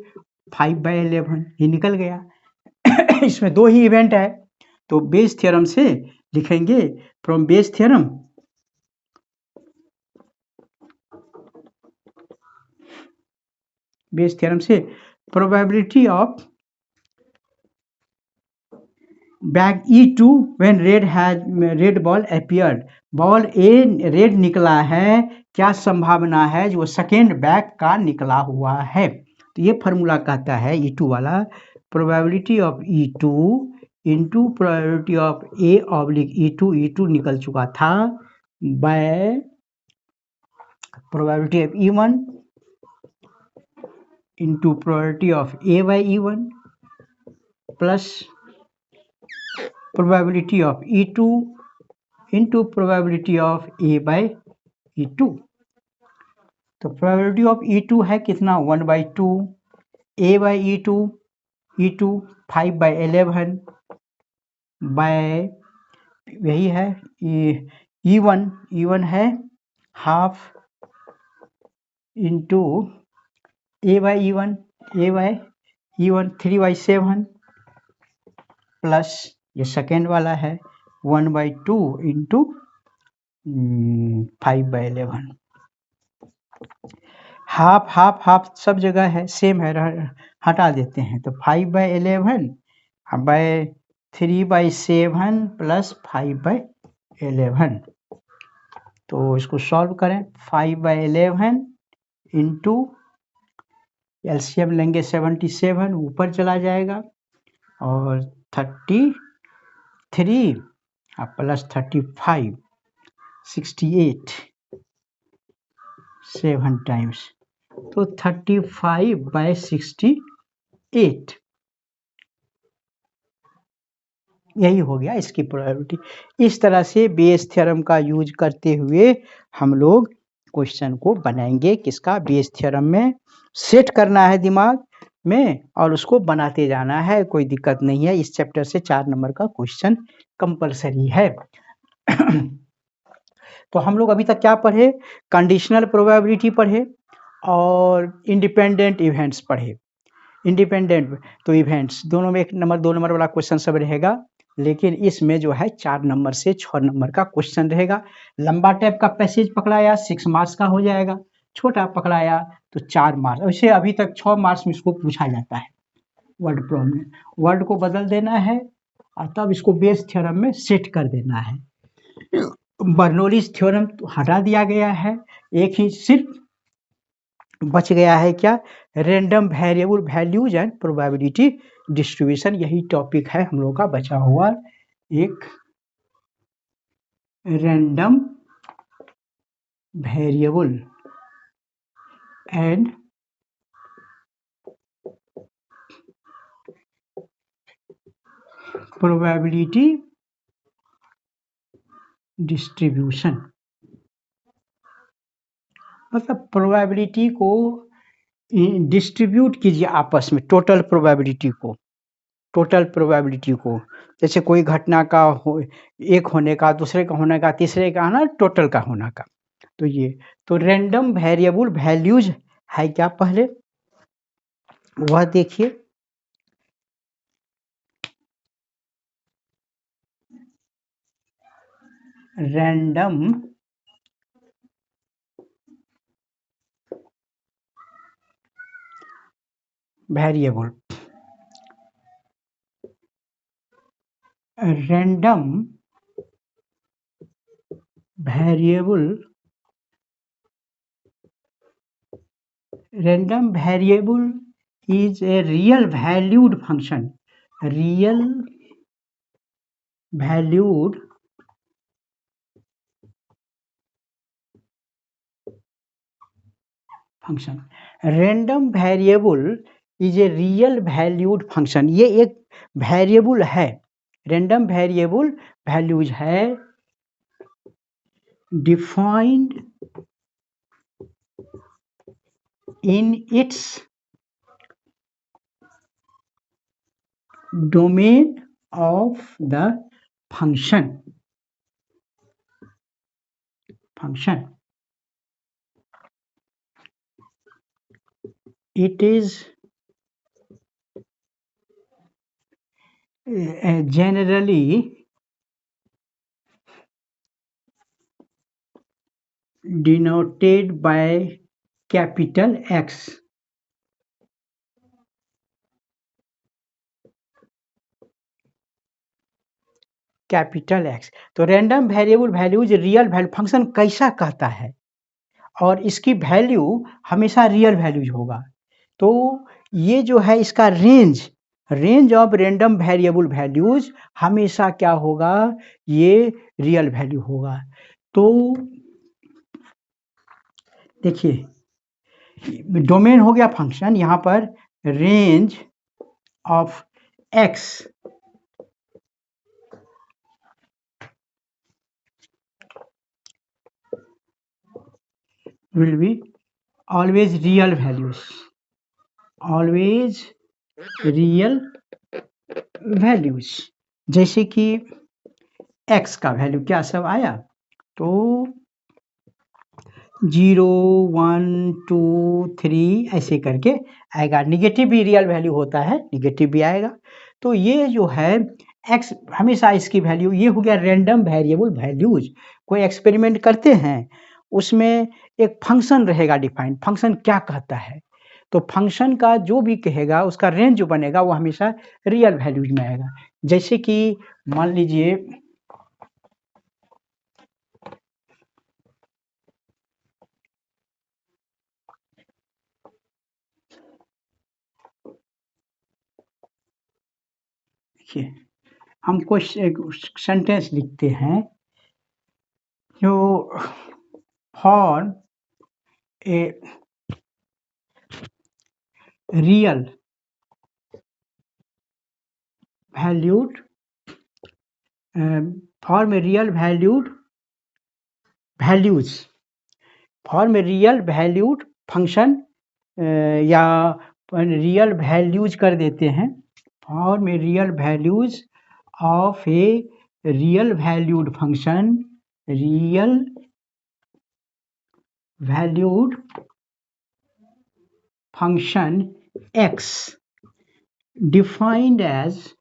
S1: 5/11 ये निकल गया। इसमें दो ही इवेंट है, तो बेस थ्योरम से लिखेंगे, फ्रॉम बेस थ्योरम से probability of bag E2 when red ball appeared, ball A red निकला है, क्या संभावना है जो सेकेंड बैग का निकला हुआ है। तो ये फॉर्मूला कहता है E2 वाला, probability of E2 into probability of A oblique E2 निकल चुका था, by probability of E1 into probability of A by E1 plus probability of E2 into probability of A by E2। तो probability of E2 है कितना 1/2, A by E2 5/11 bye, यही है E1 है half into A by E1 3/7 plus ये second वाला है 1/2 into 5/11। Half सब जगह है, सेम है, हटा देते हैं, तो 5/11 बाय 3/7 प्लस 5/11। तो इसको सॉल्व करें, 5/11 इंटू एलसीएम लेंगे 77, ऊपर चला जाएगा, और 33 प्लस 35 68 7 टाइम्स, तो 35/68 यही हो गया इसकी प्रोबेबिलिटी। इस तरह से बेस थ्योरम का यूज करते हुए हम लोग क्वेश्चन को बनाएंगे, किसका, बेस थ्योरम में सेट करना है दिमाग में और उसको बनाते जाना है, कोई दिक्कत नहीं है। इस चैप्टर से 4 नंबर का क्वेश्चन कंपलसरी है। तो हम लोग अभी तक क्या पढ़े, कंडीशनल प्रोबेबिलिटी पढ़े और इंडिपेंडेंट इवेंट्स पढ़े। इंडिपेंडेंट तो इवेंट्स दोनों में 1 नंबर 2 नंबर वाला क्वेश्चन सब रहेगा, लेकिन इसमें जो है 4 नंबर से 6 नंबर का क्वेश्चन रहेगा। लंबा टाइप का पैसेज पकड़ाया 6 मार्क्स का हो जाएगा, छोटा पकड़ाया तो 4 मार्क्स। वैसे अभी तक 6 मार्क्स में इसको पूछा जाता है, वर्ड प्रॉब्लम, वर्ड को बदल देना है और तब इसको बेस थ्योरम में सेट कर देना है। बर्नौलीज थ्योरम तो हटा दिया गया है, एक ही सिर्फ बच गया है क्या, random variable values and probability distribution, यही टॉपिक है हम लोग का बचा हुआ। एक random variable and probability distribution, मतलब प्रोबेबिलिटी को डिस्ट्रीब्यूट कीजिए आपस में, टोटल प्रोबेबिलिटी को, जैसे कोई घटना का एक होने का, दूसरे का होने का, तीसरे का ना, टोटल का होने का। तो ये तो रैंडम वेरिएबल वैल्यूज है क्या, पहले वह देखिए। Random variable, random variable is a real valued function, real valued function, random variable is a real valued function। ये एक वेरिएबल है, रैंडम वेरिएबल वैल्यूज है, defined in its domain of the function, it is generally denoted by capital X, capital X. तो random variable values real value function कैसा कहता है, और इसकी वैल्यू हमेशा रियल वैल्यूज होगा। तो ये जो है इसका range of random variable values हमेशा क्या होगा, ये रियल वैल्यू होगा। तो देखिए डोमेन हो गया फंक्शन, यहाँ पर range of x will be always real values, always real values। जैसे कि x का वैल्यू क्या सब आया, तो 0 1 2 3 ऐसे करके आएगा। निगेटिव भी रियल वैल्यू होता है, निगेटिव भी आएगा। तो ये जो है x हमेशा इसकी वैल्यू, ये हो गया रैंडम वेरिएबल वैल्यूज। कोई एक्सपेरिमेंट करते हैं, उसमें एक फंक्शन रहेगा डिफाइंड, फंक्शन क्या कहता है, तो फंक्शन का जो भी कहेगा उसका रेंज जो बनेगा वो हमेशा रियल वैल्यूज में आएगा। जैसे कि मान लीजिए देखिए, हम कुछ एक सेंटेंस लिखते हैं, जो for a real valued form a real valued values, form a real valued function, या रियल वैल्यूज कर देते हैं, form a real values of a real valued function, real valued function x defined as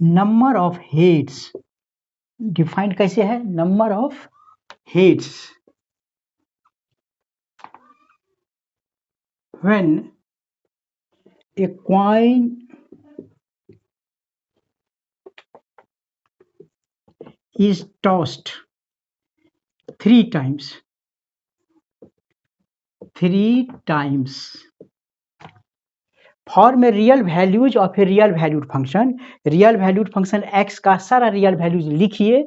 S1: number of heads, defined कैसे है, number of heads, when a coin is tossed 3 times, form a real values of a real valued function. Real valued function x का सारा real values लिखिए,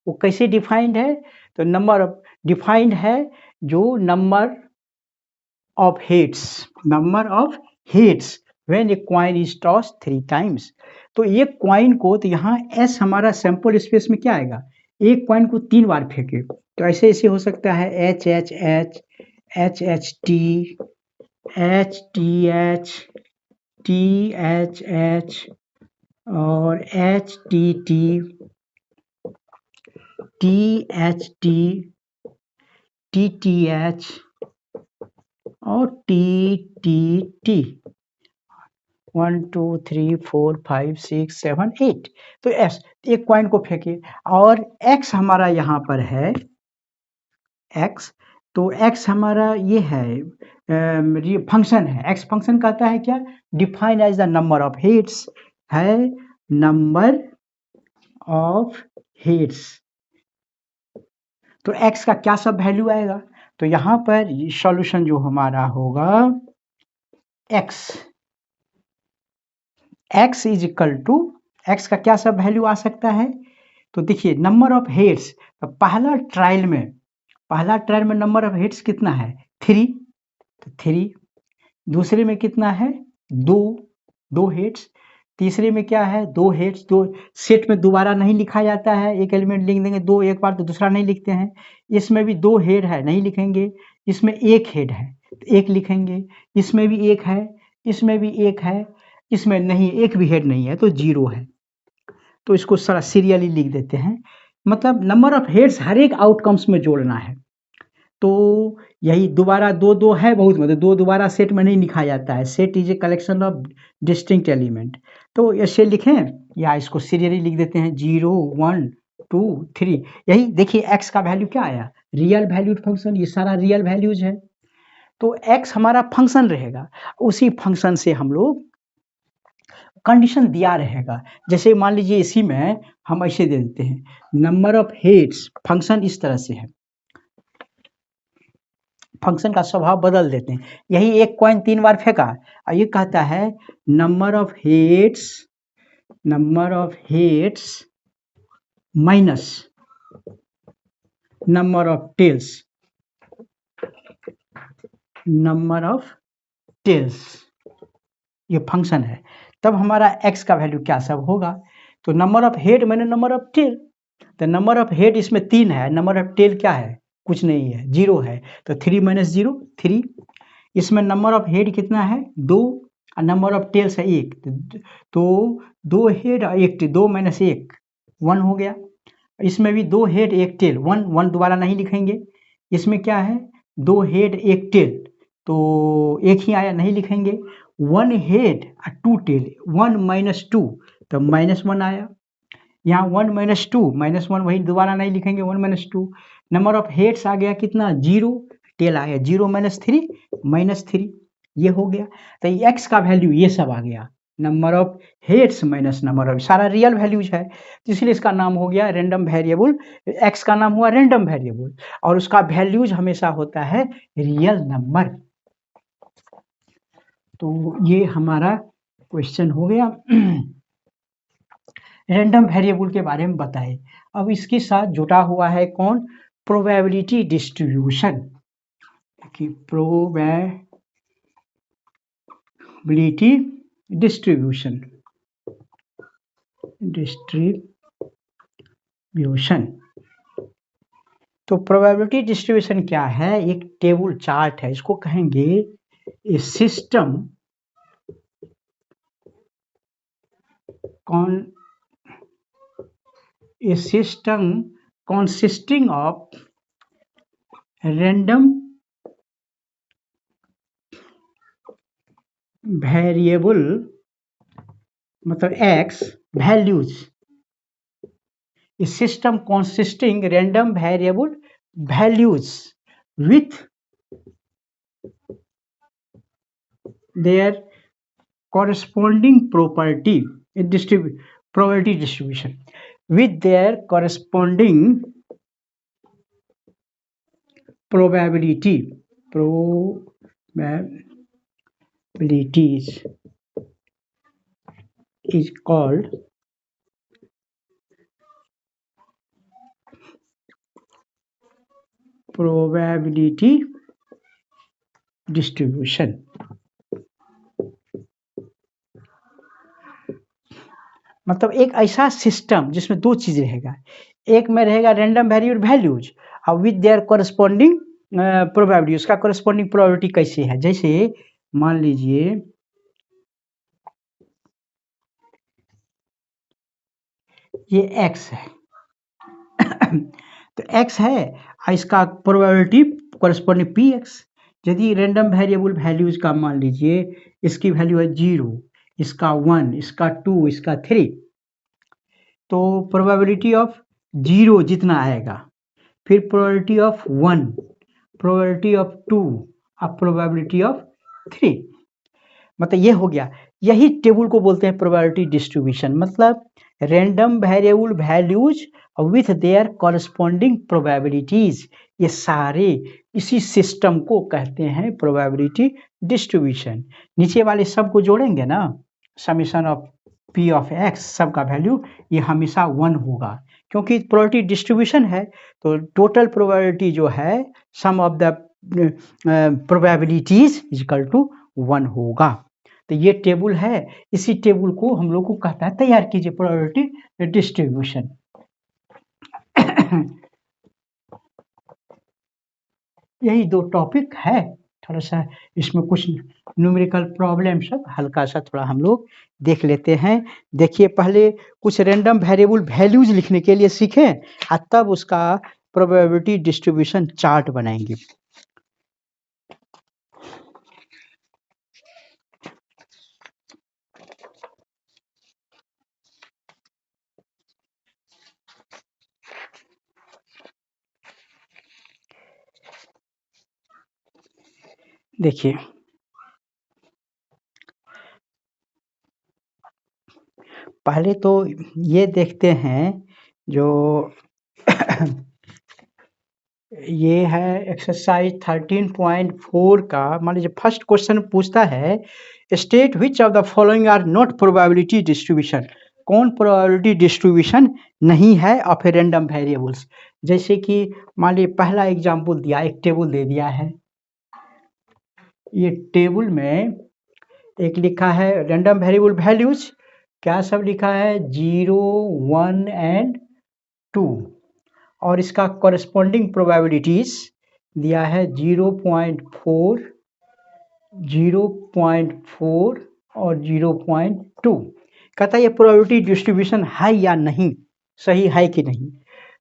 S1: वो कैसे defined है, तो number of defined है, जो number of heads when a coin is toss 3 times. तो एक कॉइन को, तो यहाँ एस हमारा सैंपल स्पेस में क्या आएगा, एक कॉइन को 3 बार फेंके, तो ऐसे ऐसे हो सकता है H H H, H H T, H T H, T H H, और H T T, T H T, T T H, और टी टी टी। 1 2 3 4 5 6 7 8। तो एस, एक कॉइन को फेंके, और एक्स हमारा यहाँ पर है एक्स, तो एक्स हमारा ये है ये फंक्शन है। एक्स फंक्शन कहता है क्या, define as the number of hits, है नंबर ऑफ हिट्स। तो एक्स का क्या सब वैल्यू आएगा, तो यहाँ पर सॉल्यूशन जो हमारा होगा x, x is equal to, x का क्या सब वैल्यू आ सकता है, तो देखिए नंबर ऑफ हेड्स, तो पहला ट्रायल में नंबर ऑफ हेड्स कितना है 3, तो 3, दूसरे में कितना है 2 हेड्स, तीसरे में क्या है 2 हेड्स, 2 सेट में दोबारा नहीं लिखा जाता है, एक एलिमेंट लिख देंगे 2 एक बार, तो दूसरा नहीं लिखते हैं। इसमें भी 2 हेड है, नहीं लिखेंगे। इसमें 1 हेड है, तो 1 लिखेंगे। इसमें भी 1 है, इसमें भी 1 है, इसमें नहीं, एक भी हेड नहीं है, तो 0 है। तो इसको सारा सीरियली लिख देते हैं, मतलब नंबर ऑफ हेड्स हर एक आउटकम्स में जोड़ना है। तो यही दोबारा 2 है बहुत, मतलब 2 दोबारा सेट में नहीं लिखा जाता है। Set is a collection of distinct element. तो ऐसे लिखें या इसको सीरियली लिख देते हैं 0 1 2 3। यही देखिए एक्स का वैल्यू क्या आया, रियल वैल्यूड फंक्शन, ये सारा रियल वैल्यूज है। तो एक्स हमारा फंक्शन रहेगा, उसी फंक्शन से हम लोग कंडीशन दिया रहेगा। जैसे मान लीजिए इसी में हम ऐसे दे देते हैं, नंबर ऑफ हेड्स, फंक्शन इस तरह से है, फंक्शन का स्वभाव बदल देते हैं। यही एक कॉइन 3 बार फेंका, और ये कहता है number of heads minus number of tails, ये फंक्शन है। तब हमारा x का वैल्यू क्या सब होगा, तो नंबर ऑफ हेड मैंने नंबर ऑफ टेल, तो नंबर ऑफ हेड इसमें 3 है, नंबर ऑफ टेल क्या है, कुछ नहीं है, 0 है, तो 3 - 0 3। इसमें नंबर ऑफ हेड कितना है 2, और नंबर ऑफ टेल्स है 1, तो 2 हेड और 1 टेल, 2 - 1 1 हो गया। इसमें भी 2 हेड 1 टेल, 1 1 दोबारा नहीं लिखेंगे। इसमें क्या है 2 हेड 1 टेल, तो 1 ही आया, नहीं लिखेंगे। 1 हेड और 2 टेल, 1 - 2, तो -1 आया। यहाँ 1 - 2 -1 वही दोबारा नहीं लिखेंगे, 1 - 2। नंबर ऑफ हेड्स आ गया कितना 0, टेल आया 0 - 3 -3, ये हो गया। तो एक्स का वैल्यू ये सब आ गया, number of heads minus number of, सारा रियल वैल्यूज है, तो इसलिए इसका नाम हो गया रैंडम वेरिएबल। एक्स का नाम हुआ रैंडम वेरिएबल, और उसका वैल्यूज हमेशा होता है रियल नंबर। तो ये हमारा क्वेश्चन हो गया रैंडम वेरिएबल के बारे में बताए। अब इसके साथ जुड़ा हुआ है कौन, प्रोबेबिलिटी डिस्ट्रीब्यूशन, कि प्रोबेबिलिटी डिस्ट्रीब्यूशन तो प्रोबेबिलिटी डिस्ट्रीब्यूशन क्या है, एक टेबल चार्ट है, इसको कहेंगे ए system consisting of random variable, मतलब x values, a system consisting random variable values with their corresponding property probability distribution, with their corresponding probabilities is called probability distribution। मतलब एक ऐसा सिस्टम जिसमें दो चीज रहेगा, एक में रहेगा रैंडम वेरिएबल वैल्यूज और विद देयर कॉरस्पॉन्डिंग प्रोबेबिलिटी। उसका कॉरस्पॉन्डिंग प्रोबेबिलिटी कैसे है, जैसे मान लीजिए ये x है तो x है और इसका प्रोबेबिलिटी कॉरस्पॉन्डिंग px। यदि रैंडम वेरिएबल वैल्यूज का मान लीजिए इसकी वैल्यू है 0, इसका 1, इसका 2, इसका 3, तो प्रोबेबिलिटी ऑफ 0 जितना आएगा, फिर प्रोबेबिलिटी ऑफ 1, प्रोबेबिलिटी ऑफ 2 और प्रोबेबिलिटी ऑफ 3, मतलब ये हो गया। यही टेबल को बोलते हैं प्रोबेबिलिटी डिस्ट्रीब्यूशन। मतलब random variable values with their corresponding probabilities, ये सारे इसी सिस्टम को कहते हैं प्रोबेबिलिटी डिस्ट्रीब्यूशन। नीचे वाले सब को जोड़ेंगे ना, summation of P of x, सब का वैल्यू ये हमेशा 1 होगा, क्योंकि प्रोबेबिलिटी डिस्ट्रीब्यूशन है। तो टोटल प्रोबेबिलिटी जो है sum of the probabilities equal to 1 होगा। तो ये टेबल है, इसी टेबल को हम लोग को कहता है तैयार कीजिए प्रोबेबिलिटी डिस्ट्रीब्यूशन। यही दो टॉपिक है, थोड़ा सा इसमें कुछ न्यूमेरिकल प्रॉब्लम सब हल्का सा थोड़ा हम लोग देख लेते हैं। देखिए पहले कुछ रैंडम वेरिएबल वैल्यूज लिखने के लिए सीखें और तब उसका प्रोबेबिलिटी डिस्ट्रीब्यूशन चार्ट बनाएंगे। देखिए पहले तो ये देखते हैं जो ये है एक्सरसाइज 13.4 का। मान लीजिए फर्स्ट क्वेश्चन पूछता है state which of the following are not probability distribution. कौन प्रोबेबिलिटी डिस्ट्रीब्यूशन नहीं है ऑफ ए रैंडम वेरिएबल्स। जैसे कि मान लीजिए पहला एग्जांपल दिया, एक टेबल दे दिया है, ये टेबल में एक लिखा है रैंडम वेरिएबल वैल्यूज, क्या सब लिखा है 0, 1 एंड 2, और इसका कॉरेस्पॉन्डिंग प्रोबेबिलिटीज दिया है 0.4, 0.4 और 0.2। कहता है ये प्रोबेबिलिटी डिस्ट्रीब्यूशन है या नहीं, सही है कि नहीं।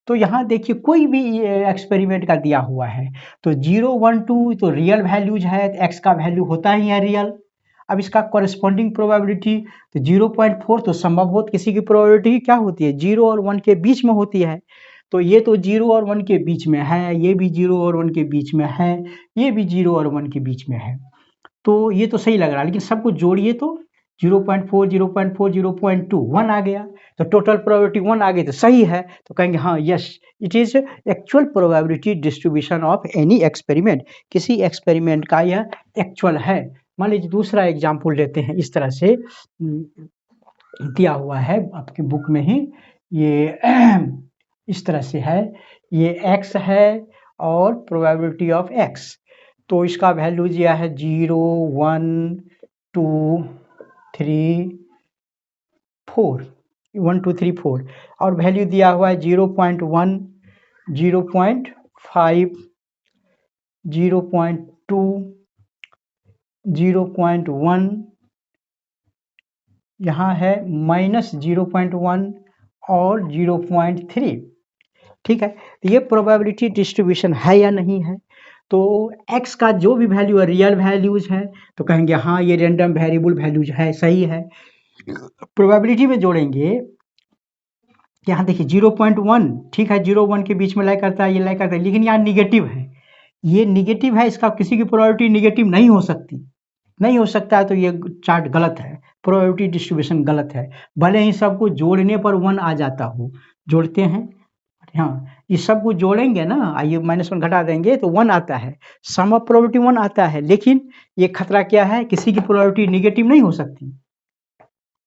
S1: तो यहाँ देखिए कोई भी एक्सपेरिमेंट का दिया हुआ है तो 0, 1, 2 तो रियल वैल्यूज है, तो एक्स का वैल्यू होता ही है रियल। अब इसका कॉरेस्पॉन्डिंग प्रोबेबिलिटी तो 0.4 तो संभवतः किसी की प्रोबेबिलिटी क्या होती है 0 और 1 के बीच में होती है। तो ये तो 0 और 1 के बीच में है, ये भी 0 और 1 के बीच में है, ये भी 0 और 1 के बीच में है। तो ये तो सही लग रहा है, लेकिन सबको जोड़िए तो 0.4, 0.4, 0.2, 1 आ गया, तो टोटल प्रोबेबिलिटी 1 आ गई तो सही है। तो कहेंगे हाँ yes it is actual probability distribution of any experiment. किसी एक्सपेरिमेंट का यह एक्चुअल है। मान लीजिए दूसरा एग्जाम्पल लेते हैं, इस तरह से दिया हुआ है आपकी बुक में ही, ये इस तरह से है, ये x है और प्रोबेबिलिटी ऑफ x, तो इसका वैल्यू दिया है 0, 1, 2, 3, 4, 1, 2, 3, 4, और वैल्यू दिया हुआ है 0.1, 0.5, 0.2, 0.1, यहाँ है -0.1 और 0.3। ठीक है, तो ये प्रोबेबिलिटी डिस्ट्रीब्यूशन है या नहीं है। तो x का जो भी वैल्यू है रियल वैल्यूज है तो कहेंगे हाँ ये रैंडम वेरिएबल वैल्यूज है, सही है। प्रोबेबिलिटी में जोड़ेंगे, यहाँ देखिए 0.1 ठीक है, 0, 1 के बीच में लाई करता है, ये लाई करता है, लेकिन यहाँ निगेटिव है, ये निगेटिव है, इसका किसी की प्रोबेबिलिटी निगेटिव नहीं हो सकती, नहीं हो सकता है, तो ये चार्ट गलत है, प्रोबेबिलिटी डिस्ट्रीब्यूशन गलत है। भले ही सबको जोड़ने पर 1 आ जाता हो, जोड़ते हैं, हाँ ये सबको जोड़ेंगे ना, आइए -1 घटा देंगे तो 1 आता है, सम ऑफ प्रोबेबिलिटी 1 आता है, लेकिन ये खतरा क्या है किसी की प्रोबेबिलिटी निगेटिव नहीं हो सकती,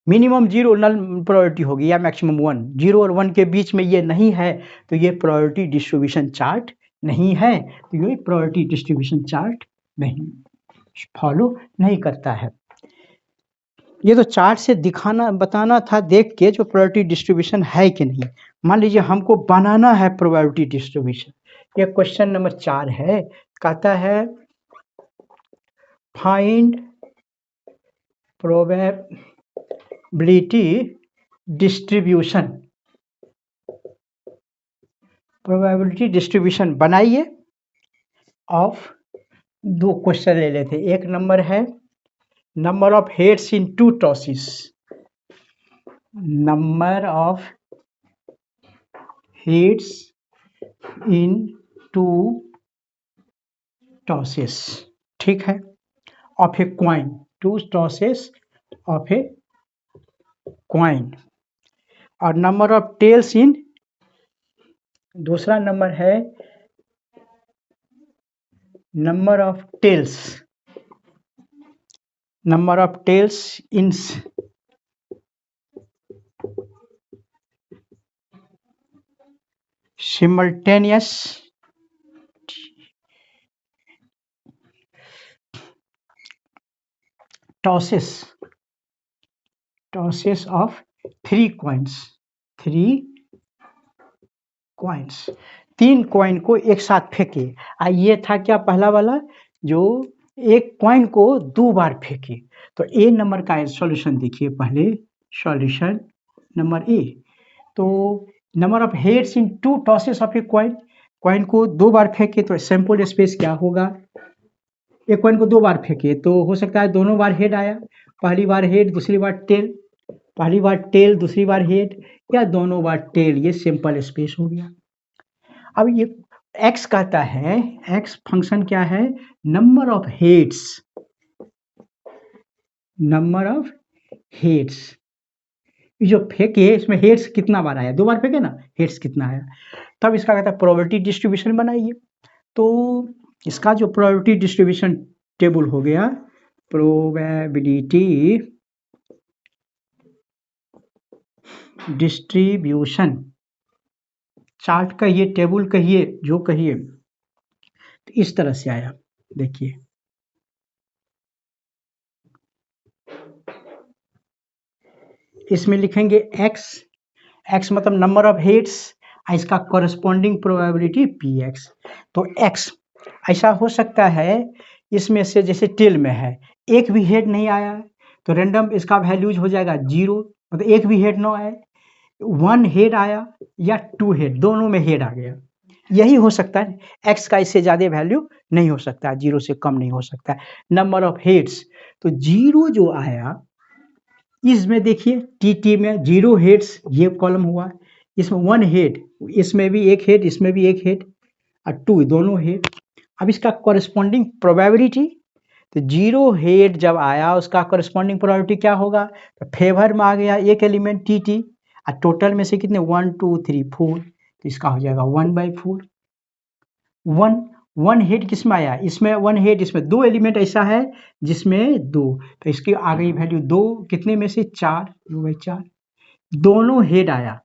S1: मिनिमम 0 नल प्रोबेबिलिटी होगी या मैक्सिमम 1, 0 और 1 के बीच में ये नहीं है, तो ये प्रोबेबिलिटी डिस्ट्रीब्यूशन चार्ट नहीं है, तो ये प्रोबेबिलिटी डिस्ट्रीब्यूशन चार्ट नहीं फॉलो नहीं करता है। ये तो चार्ट से दिखाना बताना था देख के जो प्रोबेबिलिटी डिस्ट्रीब्यूशन है कि नहीं। मान लीजिए हमको बनाना है प्रोबेबिलिटी डिस्ट्रीब्यूशन। ये क्वेश्चन नंबर 4 है, कहता है find probability distribution. Probability distribution बनाइए ऑफ, दो क्वेश्चन ले लेते। एक नंबर है number of heads in two tosses, number of heads in two tosses, ठीक है, of a coin, two tosses of a coin. और नंबर ऑफ टेल्स इन, दूसरा नंबर है number of tails, number of tails in simultaneous tosses of three coins, तीन coin को एक साथ फेंके। ये था क्या पहला वाला, जो एक कॉइन को दो बार फेंके। तो ए नंबर का सॉल्यूशन देखिए पहले, सॉल्यूशन नंबर ए। तो number of heads in two tosses of a coin, coin को दो बार फेंके तो सैंपल स्पेस क्या होगा, एक कॉइन को दो बार फेंके तो हो सकता है दोनों बार हेड आया, पहली बार हेड दूसरी बार टेल, पहली बार टेल दूसरी बार हेड, या दोनों बार टेल, ये सिंपल स्पेस हो गया। अब ये x कहता है, x फंक्शन क्या है, number of heads, number of heads. जो फेंके इसमें हेड्स कितना बार आया, दो बार फेंके ना, हेड्स कितना आया, तब इसका कहता है प्रोबेबिलिटी डिस्ट्रीब्यूशन बनाइए। तो इसका जो प्रोबेबिलिटी डिस्ट्रीब्यूशन टेबल हो गया, प्रोबेबिलिटी डिस्ट्रीब्यूशन चार्ट का ये टेबल कहिए जो कहिए, तो इस तरह से आया, देखिए इसमें लिखेंगे x मतलब नंबर ऑफ हेड्स, इसका कॉरेस्पॉन्डिंग प्रोबेबिलिटी px। तो x ऐसा हो सकता है इसमें से, जैसे टेल में है एक भी हेड नहीं आया है तो रैंडम इसका वैल्यूज हो जाएगा 0, मतलब एक भी हेड ना आए, 1 हेड आया या 2 हेड, दोनों में हेड आ गया, यही हो सकता है। x का इससे ज़्यादा वैल्यू नहीं हो सकता, 0 से कम नहीं हो सकता। नंबर ऑफ हेड्स, तो 0 जो आया इसमें देखिए टी में 0 हेड्स, ये कॉलम हुआ, इसमें 1 हेड, इसमें भी एक हेड, इसमें भी एक हेड, और 2 दोनों हेड। अब इसका कॉरेस्पॉन्डिंग प्रोबेबिलिटी, तो 0 हेड जब आया उसका कॉरेस्पॉन्डिंग प्रोबेबिलिटी क्या होगा, तो फेवर में आ गया एक एलिमेंट टी, और टोटल में से कितने 1 2 3 4, तो इसका हो जाएगा 1/4। 1 हेड किस में आया, इसमें 1 हेड, इसमें 2 एलिमेंट ऐसा है जिसमें 2, तो इसकी आ गई वैल्यू 2, कितने में से 4, 2/4। दोनों हेड आया,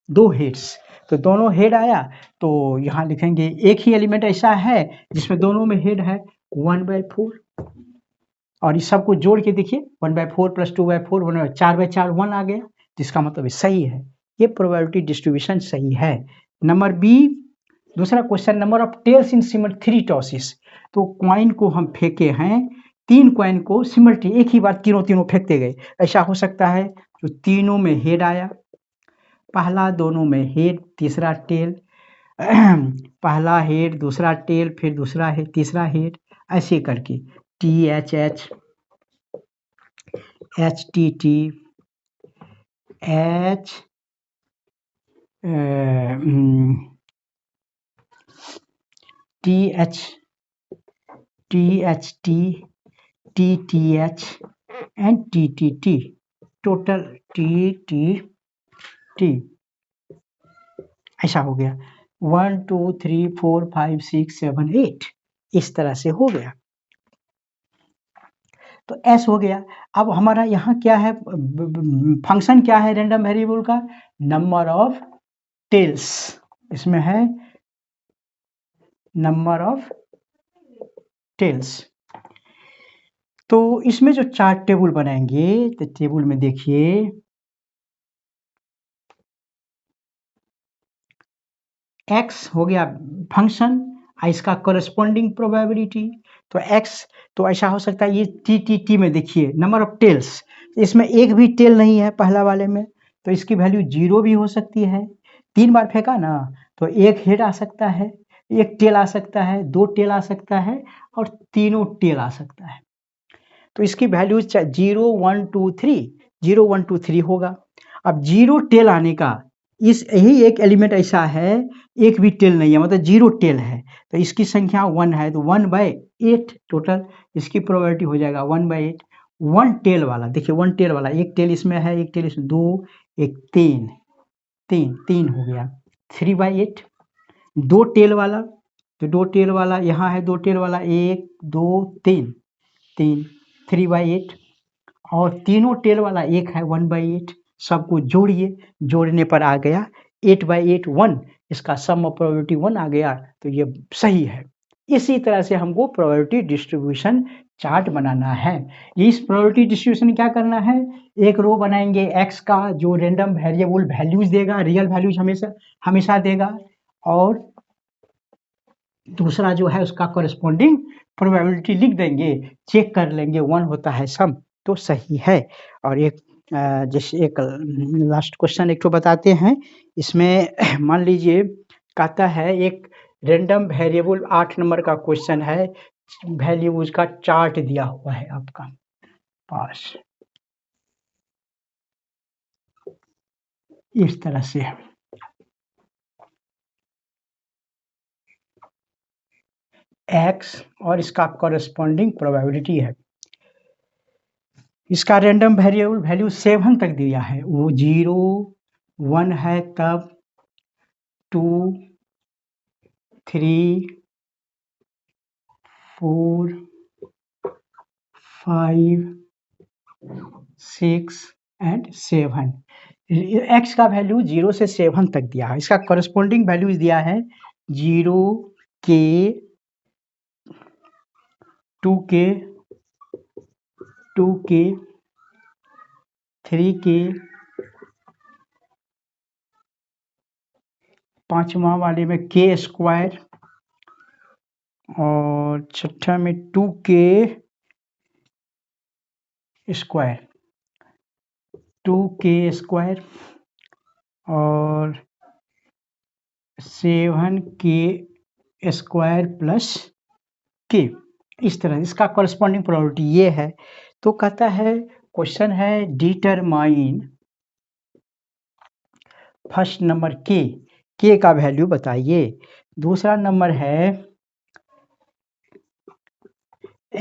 S1: 2 हेड्स, तो दोनों हेड आया, तो यहाँ लिखेंगे एक ही एलिमेंट ऐसा है जिसमें दोनों में हेड है, 1/4। और इस सबको जोड़ के देखिए 1/4 + 2/4 4/4 1 आ गया, तो इसका मतलब सही है, ये प्रोबेबिलिटी डिस्ट्रीब्यूशन सही है। नंबर बी, दूसरा question, number of tails in simultaneous 3 tosses. तो क्वाइन को हम फेंके हैं, 3 क्वाइन को सिमल्टी एक ही बार तीनों फेंकते गए। ऐसा हो सकता है जो तीनों में हेड आया, पहला दोनों में हेड, तीसरा टेल, पहला हेड दूसरा टेल, फिर दूसरा हेड तीसरा हेड, ऐसे करके TH HTT H TH THT TTH and TTT, total TTT ऐसा हो गया, 1 2 3 4 5 6 7 8, इस तरह से हो गया। तो S हो गया। अब हमारा यहाँ क्या है, फंक्शन क्या है रैंडम वेरिएबल का, नंबर ऑफ टेल्स, इसमें है नंबर ऑफ टेल्स। तो इसमें जो चार्ट टेबल बनाएंगे, तो टेबल में देखिए x हो गया फंक्शन, इसका करस्पॉन्डिंग प्रोबेबिलिटी। तो x तो ऐसा हो सकता है, ये टी में देखिए नंबर ऑफ टेल्स, इसमें एक भी टेल नहीं है पहला वाले में, तो इसकी वैल्यू 0 भी हो सकती है। 3 बार फेंका ना, तो एक हेड आ सकता है, एक टेल आ सकता है, 2 टेल आ सकता है, और तीनों टेल आ सकता है। तो इसकी वैल्यू 0 1 2 3 0 1 2 3 होगा। अब 0 टेल आने का, इस यही एक एलिमेंट ऐसा है एक भी टेल नहीं है, मतलब 0 टेल है, तो इसकी संख्या 1 है, तो 1/8 टोटल इसकी प्रोबेबिलिटी हो जाएगा 1/8। 1 टेल वाला देखिए, 1 टेल वाला, एक टेल इसमें है, एक टेल इसमें, 2 एक 3 3 हो गया 3/8। 2 टेल वाला, तो 2 टेल वाला यहाँ है, 2 टेल वाला 1 2 3 3/8, और तीनों टेल वाला एक है 1/8। सबको जोड़िए, जोड़ने पर आ गया 8/8 1, इसका सम ऑफ प्रोबेबिलिटी 1 आ गया, तो ये सही है। इसी तरह से हमको प्रोबेबिलिटी डिस्ट्रीब्यूशन चार्ट बनाना है। इस प्रोबेबिलिटी डिस्ट्रीब्यूशन क्या करना है, एक रो बनाएंगे x का जो रेंडम वेरिएबल वैल्यूज देगा, रियल वैल्यूज हमेशा देगा, और दूसरा जो है उसका कॉरेस्पॉन्डिंग प्रोबेबिलिटी लिख देंगे, चेक कर लेंगे 1 होता है सम तो सही है। और एक जैसे एक लास्ट क्वेश्चन एक तो बताते हैं, इसमें मान लीजिए कहता है एक रेंडम वेरिएबल 8 नंबर का क्वेश्चन है, वैल्यूज का चार्ट दिया हुआ है आपका पास इस तरह से। x और इसका कॉरेस्पॉन्डिंग प्रोबेबिलिटी है। इसका रैंडम वेरिएबल वैल्यू 7 तक दिया है, वो 0 1 है, तब 2 3 4 5 6 एंड 7। x का वैल्यू 0 से 7 तक दिया है। इसका कॉरेस्पॉन्डिंग वैल्यूज दिया है 0 के 2 के 3 के, पांचवा वाले में k², और छठा में 2k², 2k², और 7k² प्लस k। इस तरह इसका कॉरेस्पॉन्डिंग प्रोबेबिलिटी ये है। तो कहता है क्वेश्चन है डिटरमाइन फर्स्ट नंबर k का वैल्यू बताइए। दूसरा नंबर है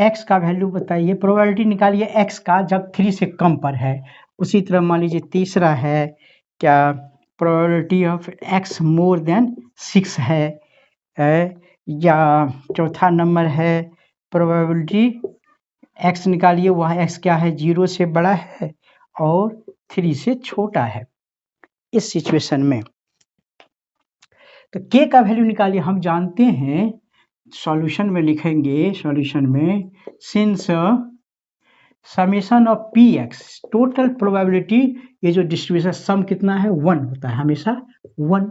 S1: x का वैल्यू बताइए, प्रोबेबिलिटी निकालिए x का जब 3 से कम पर है। उसी तरह मान लीजिए तीसरा है क्या, probability of x more than 6 है, या चौथा नंबर है प्रोबेबिलिटी x निकालिए, वह x क्या है, 0 से बड़ा है और 3 से छोटा है। इस सिचुएशन में तो k का वैल्यू निकालिए। हम जानते हैं सॉल्यूशन में लिखेंगे, सॉल्यूशन में since summation of px total probability, ये जो डिस्ट्रीब्यूशन सम कितना है 1 होता है हमेशा 1।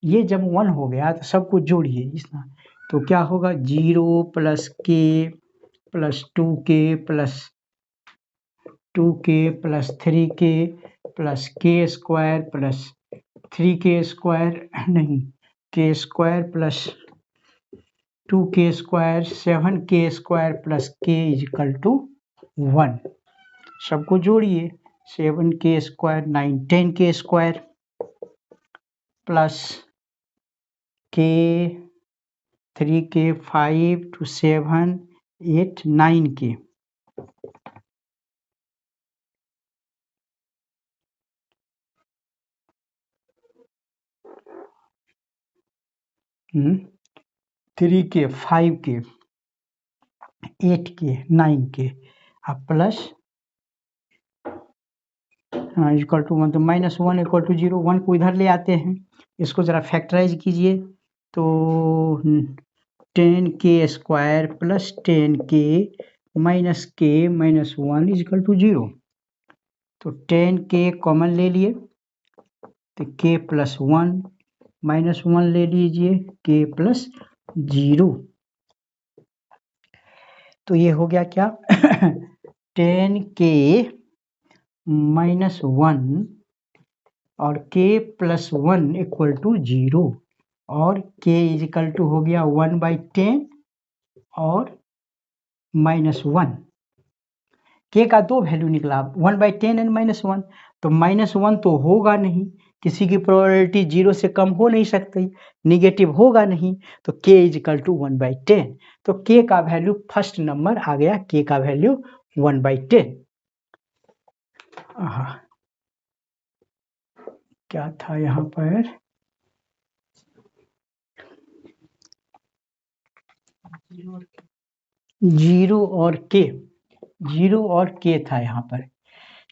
S1: ये जब 1 हो गया तो सबको जोड़िए इसमें, तो क्या होगा 0 plus k plus 2k plus 2k plus 3k plus k² plus 3k² नहीं k² plus 2k², 7k² plus k equal to 1। सबको जोड़िए 7k² 9 10k² plus k 3k 5 to 7 8 9k। Three के 5k 8k 9k अब plus equal to 1, तो -1 equal to 0। 1 को इधर ले आते हैं, इसको ज़रा फैक्टराइज कीजिए, तो 10k² प्लस 10k माइनस के माइनस 1 इज इक्वल टू 0। तो 10k कॉमन ले लिए तो k प्लस 1 माइनस 1 ले लीजिए k प्लस 0। तो ये हो गया क्या 10k माइनस 1 और k प्लस 1 इक्वल टू 0 और k इज इक्वल टू हो गया 1/10 और माइनस 1। k का दो वैल्यू निकला 1/10 एंड माइनस 1। तो माइनस 1 तो होगा नहीं, किसी की प्रोबेबिलिटी 0 से कम हो नहीं सकती, निगेटिव होगा नहीं, तो k इज इक्वल टू 1/10। तो k का वैल्यू फर्स्ट नंबर आ गया, k का वैल्यू 1/10। क्या था यहाँ पर, जीरो और के था यहाँ पर।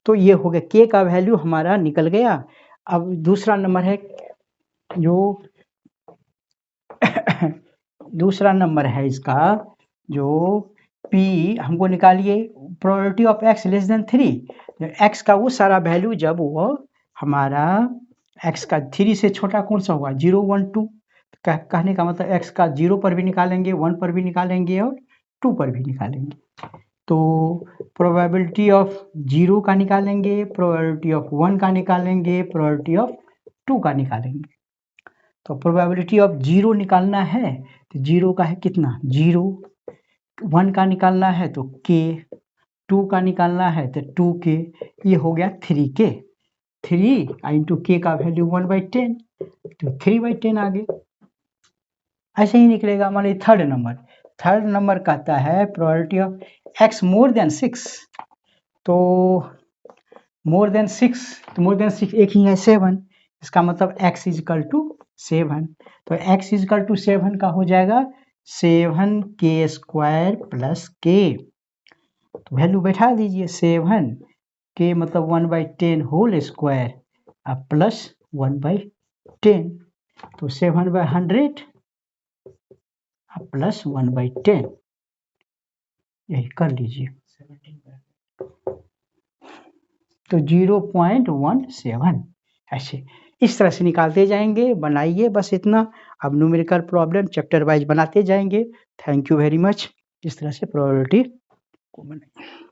S1: तो ये हो गया, के का वैल्यू हमारा निकल गया। अब दूसरा नंबर है जो दूसरा नंबर है इसका जो P हमको निकालिए probability of x less than 3। x का वो सारा वैल्यू जब वो हमारा x का 3 से छोटा कौन सा होगा 0 1 2। कहने का मतलब x का 0 पर भी निकालेंगे, 1 पर भी निकालेंगे और 2 पर भी निकालेंगे। तो प्रोबेबिलिटी ऑफ 0 का निकालेंगे, प्रोबेबिलिटी ऑफ 1 का निकालेंगे, प्रोबेबिलिटी ऑफ 2 का निकालेंगे। तो प्रोबेबिलिटी ऑफ 0 निकालना है तो 0 का है कितना 0, 1 का निकालना है तो k, 2 का निकालना है तो 2k, ये हो गया 3k। 3 इंटू k का वैल्यू 1/10 तो 3/10 आ गया। ऐसे ही निकलेगा। मान लीजिए थर्ड नंबर कहता है probability of x more than 6। तो मोर देन 6 एक ही है 7, इसका मतलब x इज इक्वल टू 7। तो x इज इक्वल टू 7 का हो जाएगा 7k² प्लस k। तो वैल्यू बैठा दीजिए 7k मतलब 1/10 होल स्क्वायर अब प्लस 1/10। तो 7/100 प्लस 1/10 यही कर लीजिए। तो 0.17 ऐसे इस तरह से निकालते जाएंगे। बनाइए बस इतना। अब न्यूमेरिकल प्रॉब्लम चैप्टर वाइज बनाते जाएंगे। Thank you very much. इस तरह से प्रोबेबिलिटी को बनाइए।